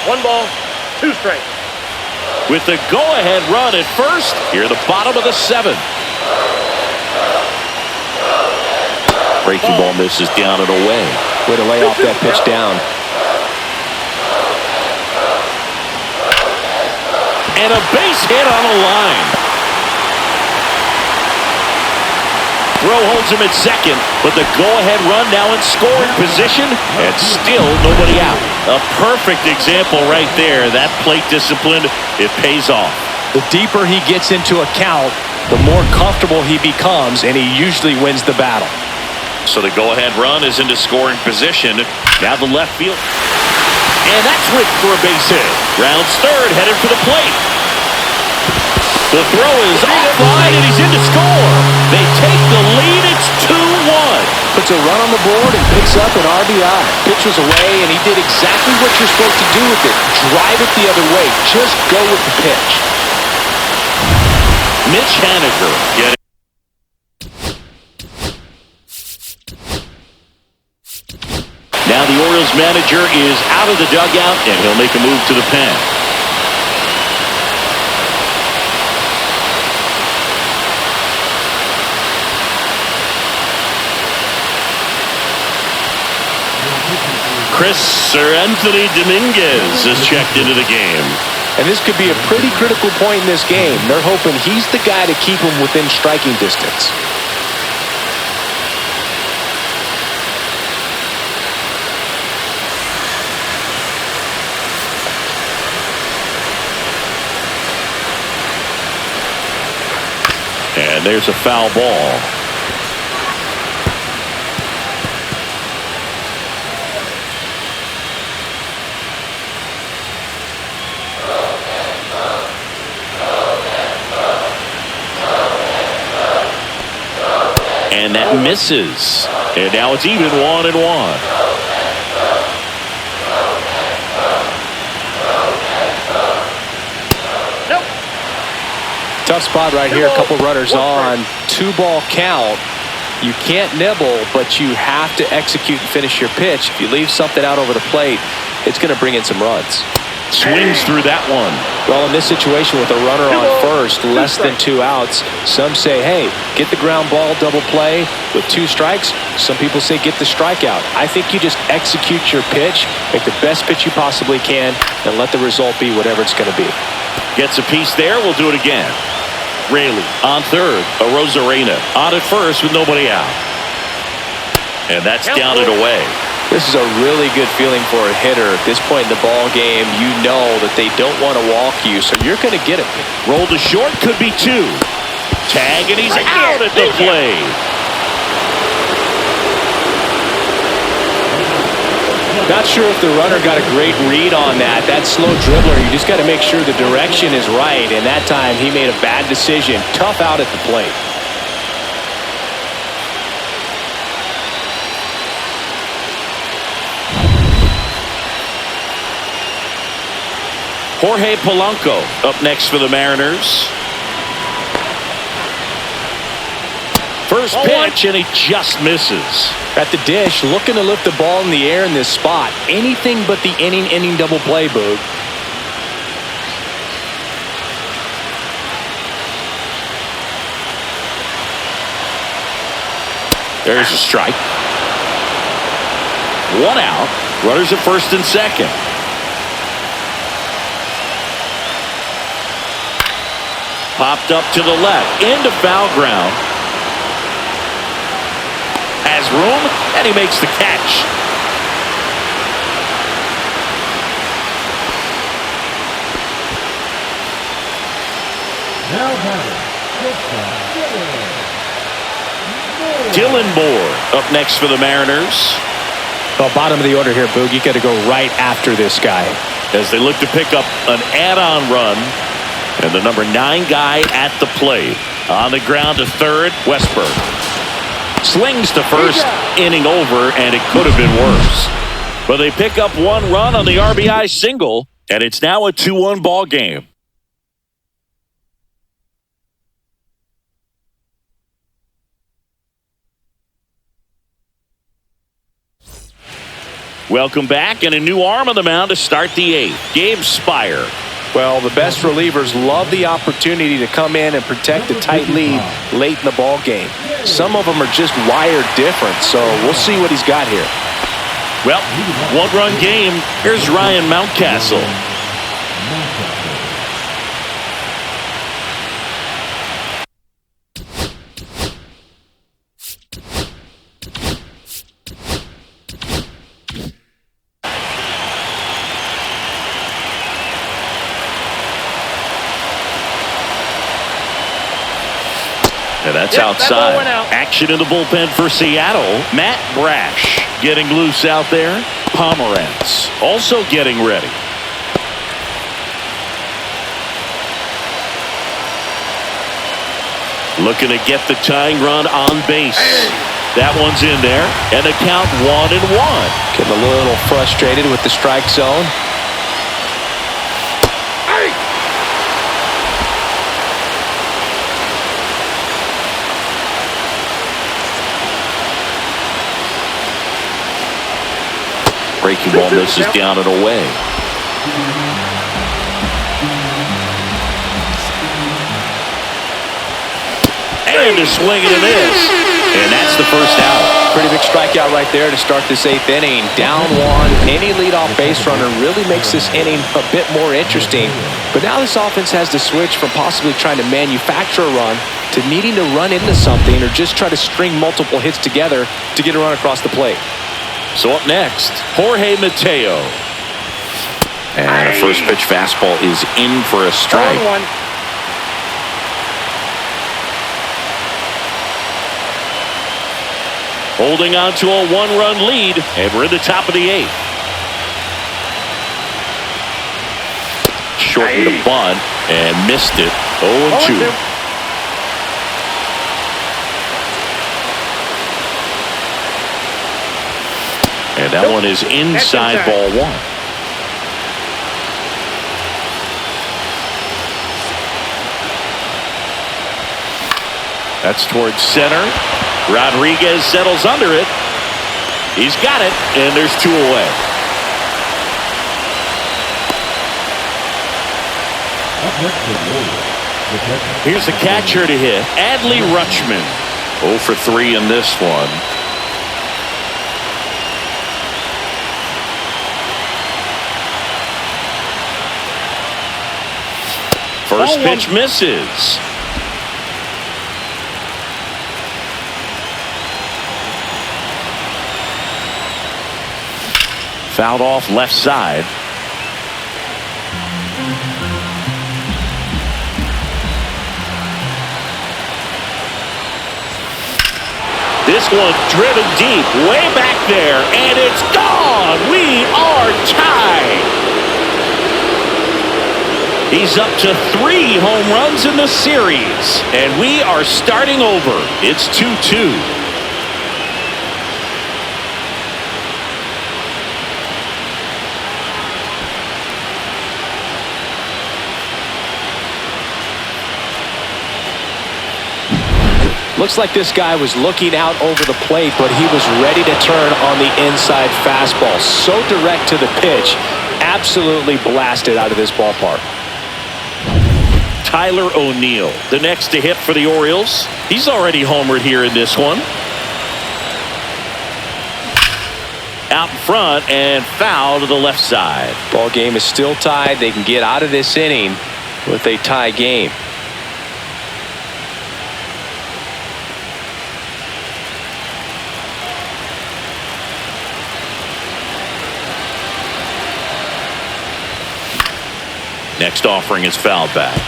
1 ball, 2 strikes. With the go-ahead run at first, here the bottom of the 7th. Breaking ball misses down and away. Way to lay off that pitch down. And a base hit on a line. Throw holds him at second, but the go-ahead run now in scoring position, and still nobody out. A perfect example right there. That plate discipline, it pays off. The deeper he gets into a count, the more comfortable he becomes, and he usually wins the battle. So the go-ahead run is into scoring position. Now the left field. And that's ripped for a base hit. Rounds third, headed for the plate. The throw is offline, and he's in to score. They take the lead. It's 2-1. Puts a run on the board and picks up an RBI. Pitch was away, and he did exactly what you're supposed to do with it. Drive it the other way. Just go with the pitch. Mitch Haniger getting. Now the Orioles manager is out of the dugout, and he'll make a move to the pen. Anthony Dominguez is checked into the game. And this could be a pretty critical point in this game. They're hoping he's the guy to keep him within striking distance. And there's a foul ball. And that misses. And now it's even 1-1. Nope. Tough spot right here. A couple runners on. 2-ball count. You can't nibble, but you have to execute and finish your pitch. If you leave something out over the plate, it's going to bring in some runs. Swings through that one. Well, in this situation with a runner on first, less than 2 outs, some say, hey, get the ground ball, double play. With 2 strikes, some people say get the strikeout. I think you just execute your pitch, make the best pitch you possibly can, and let the result be whatever it's going to be. Gets a piece there. We'll do it again. Raley on third. Arozarena on at first with nobody out. And that's down and away. This is a really good feeling for a hitter. At this point in the ball game, you know that they don't want to walk you, so you're going to get it. Roll to short, could be two. Tag, and he's out at the plate. Not sure if the runner got a great read on that. That slow dribbler, you just got to make sure the direction is right, and that time he made a bad decision. Tough out at the plate. Jorge Polanco up next for the Mariners. First pitch, and he just misses. At the dish, looking to lift the ball in the air in this spot. Anything but the inning double play, Boog. There's a strike. One out. Runners at first and second. Popped up to the left. Into foul ground. Has room, and he makes the catch. Now batting, Dylan Moore up next for the Mariners. Well, bottom of the order here, Boog. You got to go right after this guy. As they look to pick up an add-on run. And the number 9 guy at the plate. On the ground to third, Westberg. Slings to first, inning over, and it could have been worse. But they pick up one run on the RBI single, and it's now a 2-1 ball game. Welcome back, and a new arm on the mound to start the 8th. Gabe Spire. Well, the best relievers love the opportunity to come in and protect a tight lead late in the ball game. Some of them are just wired different, so we'll see what he's got here. Well, one-run game. Here's Ryan Mountcastle. And that's outside. Action in the bullpen for Seattle. Matt Brash getting loose out there. Pomerantz also getting ready. Looking to get the tying run on base. That one's in there. And the count 1-1. Getting a little frustrated with the strike zone. Breaking ball misses down and away. And a swing and a miss. And that's the first out. Pretty big strikeout right there to start this 8th inning. Down one. Any leadoff base runner really makes this inning a bit more interesting. But now this offense has to switch from possibly trying to manufacture a run to needing to run into something or just try to string multiple hits together to get a run across the plate. So up next, Jorge Mateo. And a first pitch fastball is in for a strike. Holding on to a 1-run lead, and we're in the top of the 8th. Shortened the bunt and missed it. 0-2. And that one is inside ball 1. That's towards center. Rodriguez settles under it. He's got it, and there's 2 away. Here's the catcher to hit, Adley Rutschman. 0 for 3 in this one. First pitch misses. Fouled off left side. This one driven deep, way back there, and it's gone. We are tied. He's up to 3 home runs in the series, and we are starting over. It's 2-2. Looks like this guy was looking out over the plate, but he was ready to turn on the inside fastball. So direct to the pitch. Absolutely blasted out of this ballpark. Tyler O'Neill, the next to hit for the Orioles. He's already homered here in this one. Out in front and foul to the left side. Ball game is still tied. They can get out of this inning with a tie game. Next offering is fouled back.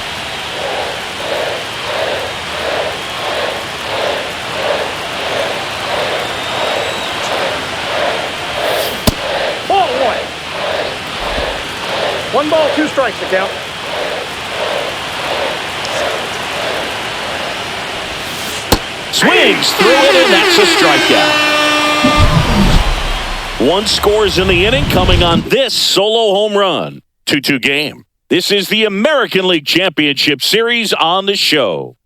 Ball 1. 1 ball, 2 strikes to count. Swings through it, and that's a strikeout. 1 scores in the inning, coming on this solo home run. 2-2 game. This is the American League Championship Series on the show.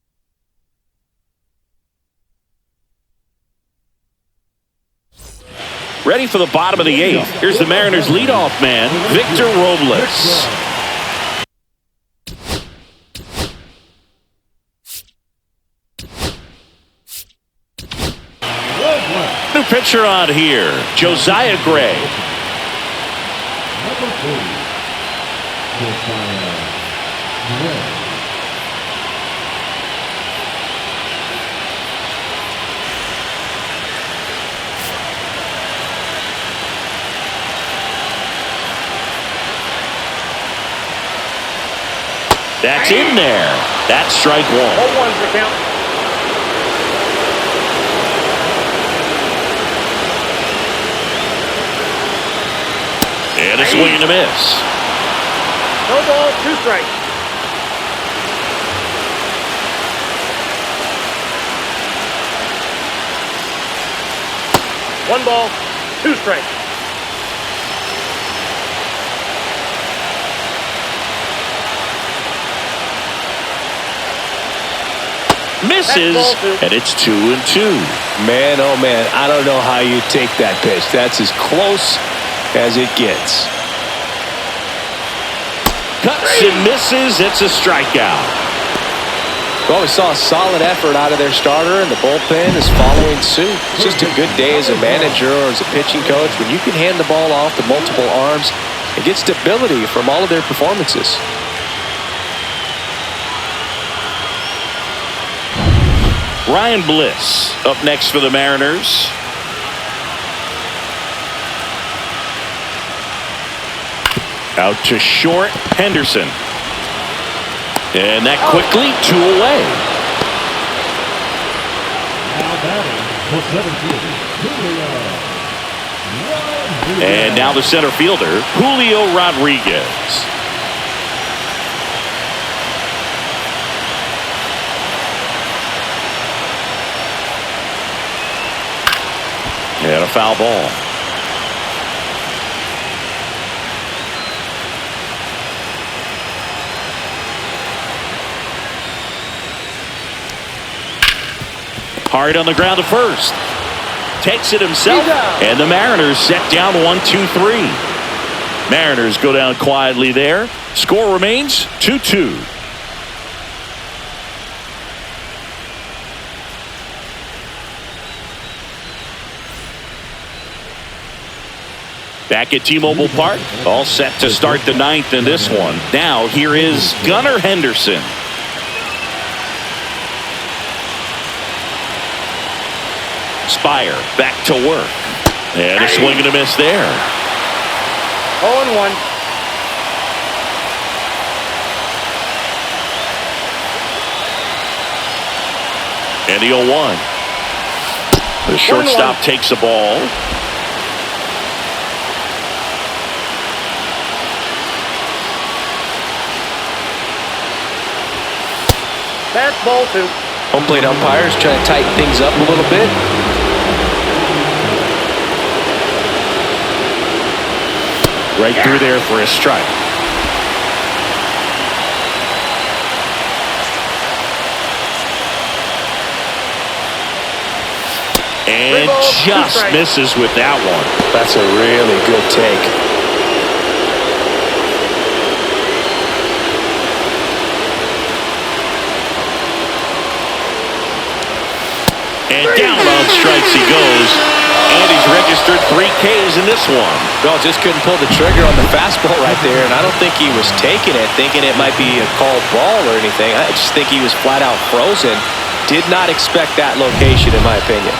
Ready for the bottom of the 8th. Here's the Mariners leadoff man, Victor Robles. New pitcher on here, Josiah Gray. Number 3. That's in there. That's strike 1. 0-1's the count. And a swing and a miss. No ball, 2 strikes. One ball, 2 strikes. Misses, and it's 2-2. Man, oh man, I don't know how you take that pitch. That's as close as it gets. Cuts and misses. It's a strikeout. Well, we saw a solid effort out of their starter, and the bullpen is following suit. It's just a good day as a manager or as a pitching coach when you can hand the ball off to multiple arms and get stability from all of their performances. Ryan Bliss up next for the Mariners. Out to short, Henderson. And that quickly, 2 away. Now batting for center fielder, And now the center fielder, Julio Rodriguez. And a foul ball. Hard on the ground to first. Takes it himself. And the Mariners set down 1-2-3. Mariners go down quietly there. Score remains 2-2. Back at T-Mobile Park, all set to start the 9th in this one. Now here is Gunnar Henderson. Spire back to work. And a swing and a miss there. 0-1. And the 0-1. The shortstop takes the ball. That's ball 2. Home plate umpires trying to tighten things up a little bit. Right through there for a strike. And just misses with that one. That's a really good take. And down on strikes he goes. And he's registered 3 Ks in this one. Well, just couldn't pull the trigger on the fastball right there, and I don't think he was taking it, thinking it might be a called ball or anything. I just think he was flat out frozen. Did not expect that location, in my opinion.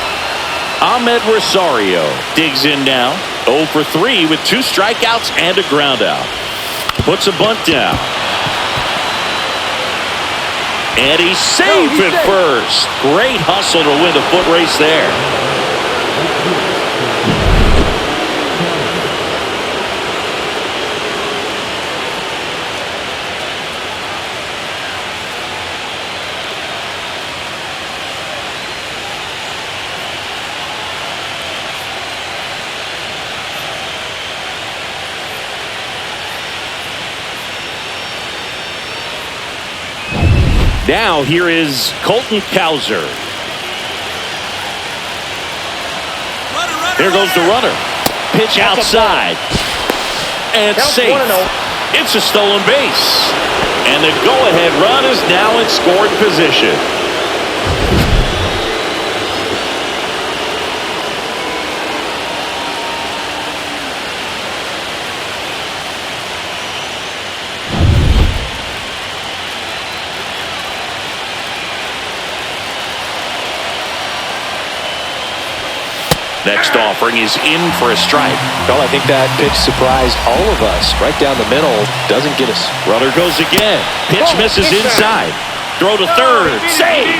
Ahmed Rosario digs in now. 0 for 3 with 2 strikeouts and a ground out. Puts a bunt down. And he's safe at first. Great hustle to win the foot race there. Now here is Colton Cowser. There goes the runner. Pitch outside. And safe. It's a stolen base. And the go-ahead run is now in scoring position. Next offering is in for a strike. Well, I think that pitch surprised all of us. Right down the middle, doesn't get us. Runner goes again. Pitch misses inside. Throw to third. Save.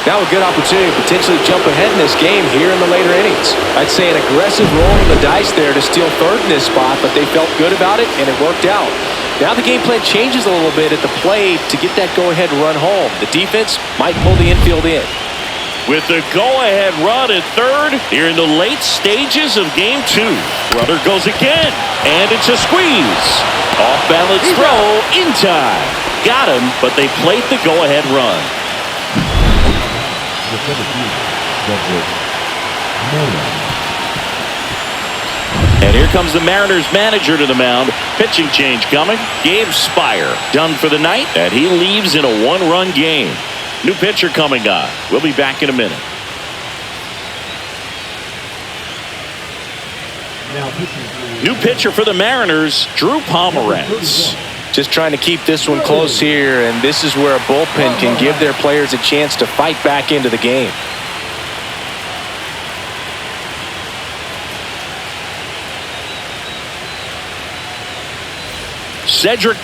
Now a good opportunity to potentially jump ahead in this game here in the later innings. I'd say an aggressive roll of the dice there to steal third in this spot, but they felt good about it, and it worked out. Now the game plan changes a little bit at the plate to get that go-ahead run home. The defense might pull the infield in. With the go-ahead run at third, here in the late stages of game 2. Runner goes again, and it's a squeeze. Off-balance throw in time. Got him, but they played the go-ahead run. And here comes the Mariners manager to the mound. Pitching change coming. Gabe Spire done for the night, and he leaves in a 1-run game. New pitcher coming on. We'll be back in a minute. New pitcher for the Mariners, Drew Pomeranz. Just trying to keep this one close here, and this is where a bullpen can give their players a chance to fight back into the game. Cedric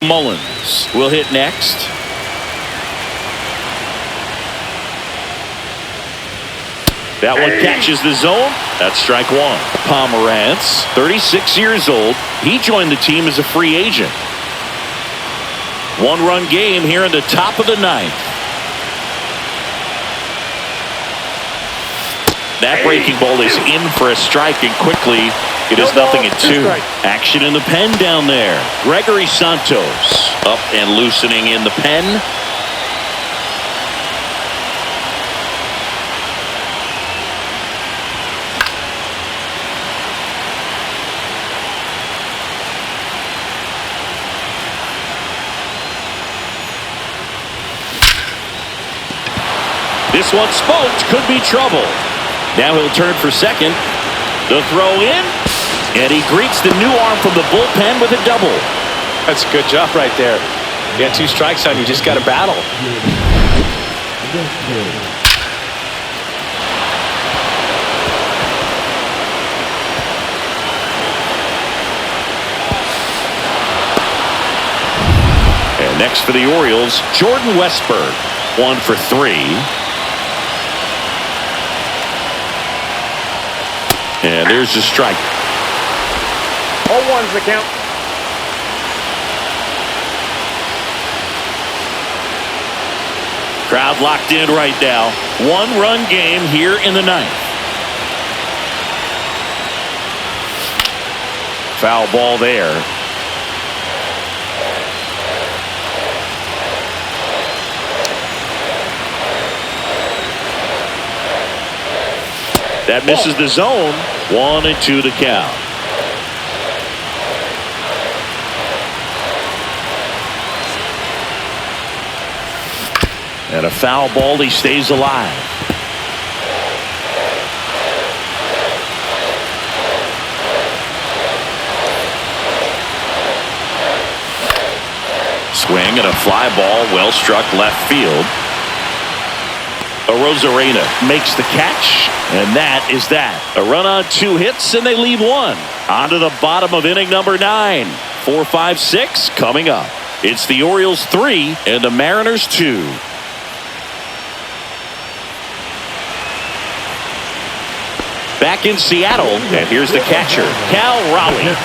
Mullins will hit next. That one catches the zone. That's strike 1. Pomeranz, 36 years old. He joined the team as a free agent. 1-run game here in the top of the 9th. That breaking ball is in for a strike, and quickly it is 0-2. Action in the pen down there. Gregory Santos up and loosening in the pen. This one smoked, could be trouble. Now he'll turn for second. The throw in, and he greets the new arm from the bullpen with a double. That's a good job right there. You got 2 strikes on you, just got to battle. And next for the Orioles, Jordan Westburg. 1 for 3. And there's the strike. 0-1's the count. Crowd locked in right now. 1-run game here in the 9th. Foul ball there. That misses the zone. 1-2 to count. And a foul ball. He stays alive. Swing and a fly ball, well struck left field. Arozarena makes the catch, and that is that. A run on 2 hits, and they leave 1. On to the bottom of inning number 9. 4, 5, 6 coming up. It's the Orioles 3 and the Mariners 2. Back in Seattle, and here's the catcher, Cal Raleigh.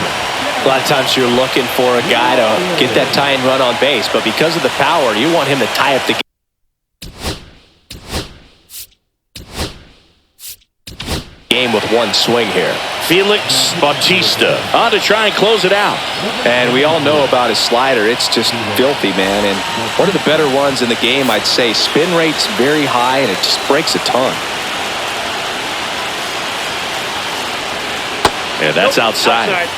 A lot of times you're looking for a guy to get that tying run on base, but because of the power, you want him to tie up the game with 1 swing here. Felix Bautista on to try and close it out. And we all know about his slider. It's just filthy, man. And one of the better ones in the game, I'd say. Spin rate's very high, and it just breaks a ton. And that's outside.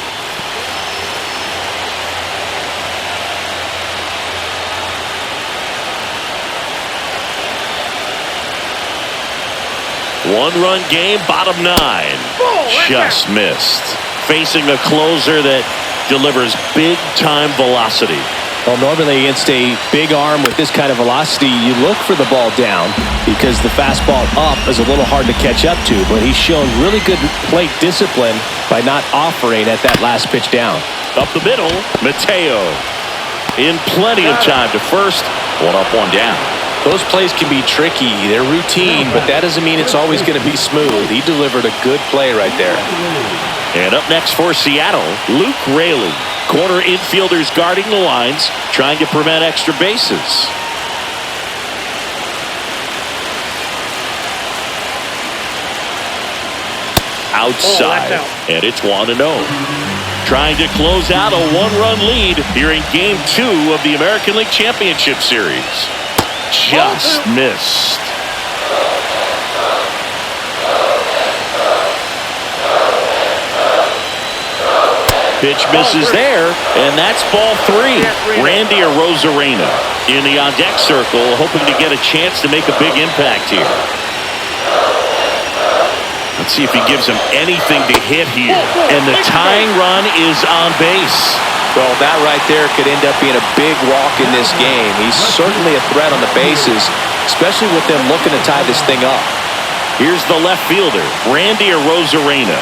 One-run game, bottom 9. Just missed. Facing a closer that delivers big-time velocity. Well, normally against a big arm with this kind of velocity, you look for the ball down because the fastball up is a little hard to catch up to. But he's shown really good plate discipline by not offering at that last pitch down. Up the middle, Mateo. In plenty of time to first. 1 up, 1 down. Those plays can be tricky. They're routine, but that doesn't mean it's always going to be smooth. He delivered a good play right there. And up next for Seattle, Luke Raley. Corner infielders guarding the lines, trying to prevent extra bases. Outside, and it's 1-0. Trying to close out a 1-run lead here in Game 2 of the American League Championship Series. Just missed. Pitch misses there, and that's ball 3. Randy Arozarena in the on-deck circle, hoping to get a chance to make a big impact here. Let's see if he gives him anything to hit here. And the tying run is on base. Well, that right there could end up being a big walk in this game. He's certainly a threat on the bases, especially with them looking to tie this thing up. Here's the left fielder, Randy Arozarena.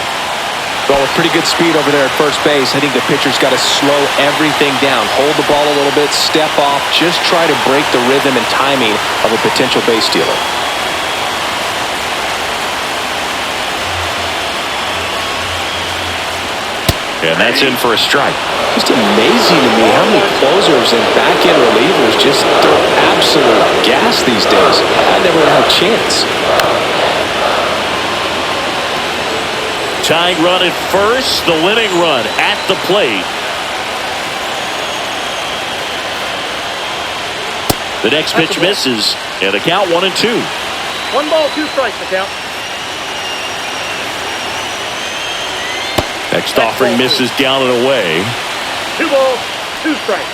Well, with pretty good speed over there at first base, I think the pitcher's got to slow everything down, hold the ball a little bit, step off, just try to break the rhythm and timing of a potential base stealer. And that's in for a strike. Just amazing to me how many closers and back-end relievers just throw absolute gas these days. I never had a chance. Tying run at first, the winning run at the plate. The next pitch misses, and the count 1-2. 1 ball, 2 strikes, the count. Next offering misses down and away. 2 balls, 2 strikes.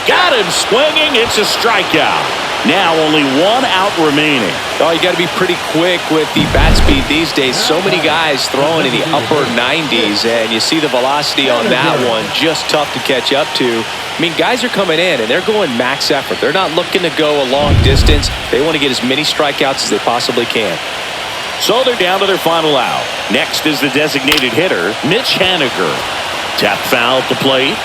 Got him swinging. It's a strikeout. Now only 1 out remaining. Oh, you got to be pretty quick with the bat speed these days. So many guys throwing in the upper 90s, and you see the velocity on that one. Just tough to catch up to. I mean, guys are coming in, and they're going max effort. They're not looking to go a long distance. They want to get as many strikeouts as they possibly can. So they're down to their final out. Next is the designated hitter, Mitch Haniger. Tap foul at the plate.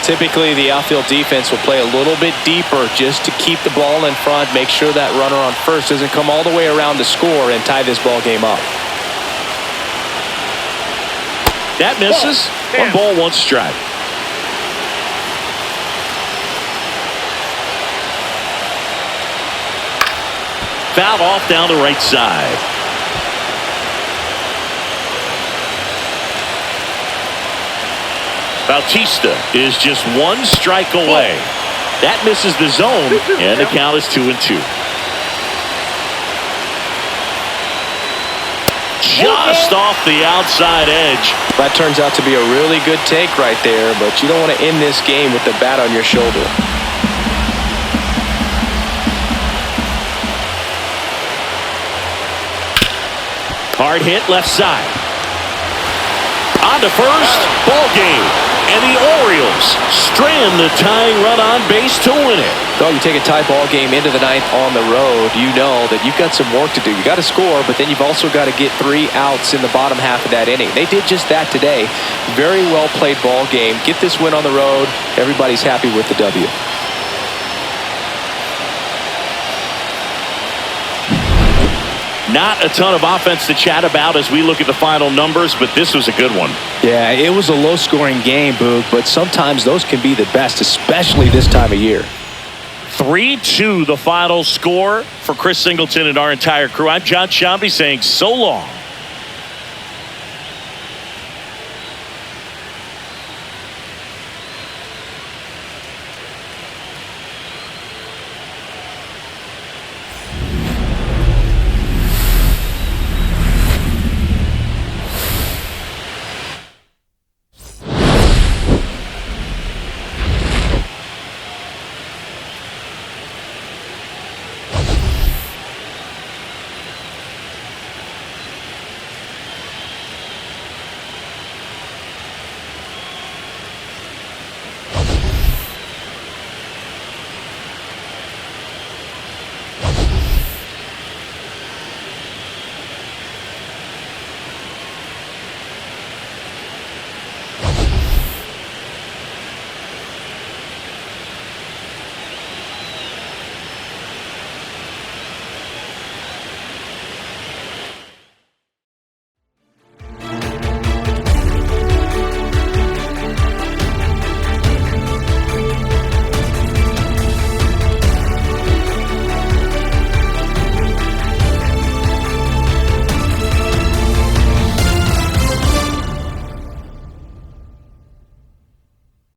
Typically, the outfield defense will play a little bit deeper just to keep the ball in front, make sure that runner on first doesn't come all the way around to score and tie this ball game up. That misses. 1 ball, 1 strike. Fouled off down the right side. Bautista is just 1 strike away. That misses the zone, and the count is 2-2. Just off the outside edge. That turns out to be a really good take right there, but you don't want to end this game with the bat on your shoulder. Hard hit left side. On to first. Ball game. And the Orioles strand the tying run on base to win it. Well, you take a tie ball game into the 9th on the road, you know that you've got some work to do. You got to score, but then you've also got to get 3 outs in the bottom half of that inning. They did just that today. Very well played ball game. Get this win on the road. Everybody's happy with the W. Not a ton of offense to chat about as we look at the final numbers, but this was a good one. Yeah, it was a low-scoring game, Boog, but sometimes those can be the best, especially this time of year. 3-2 the final score for Chris Singleton and our entire crew. I'm John Shambi saying so long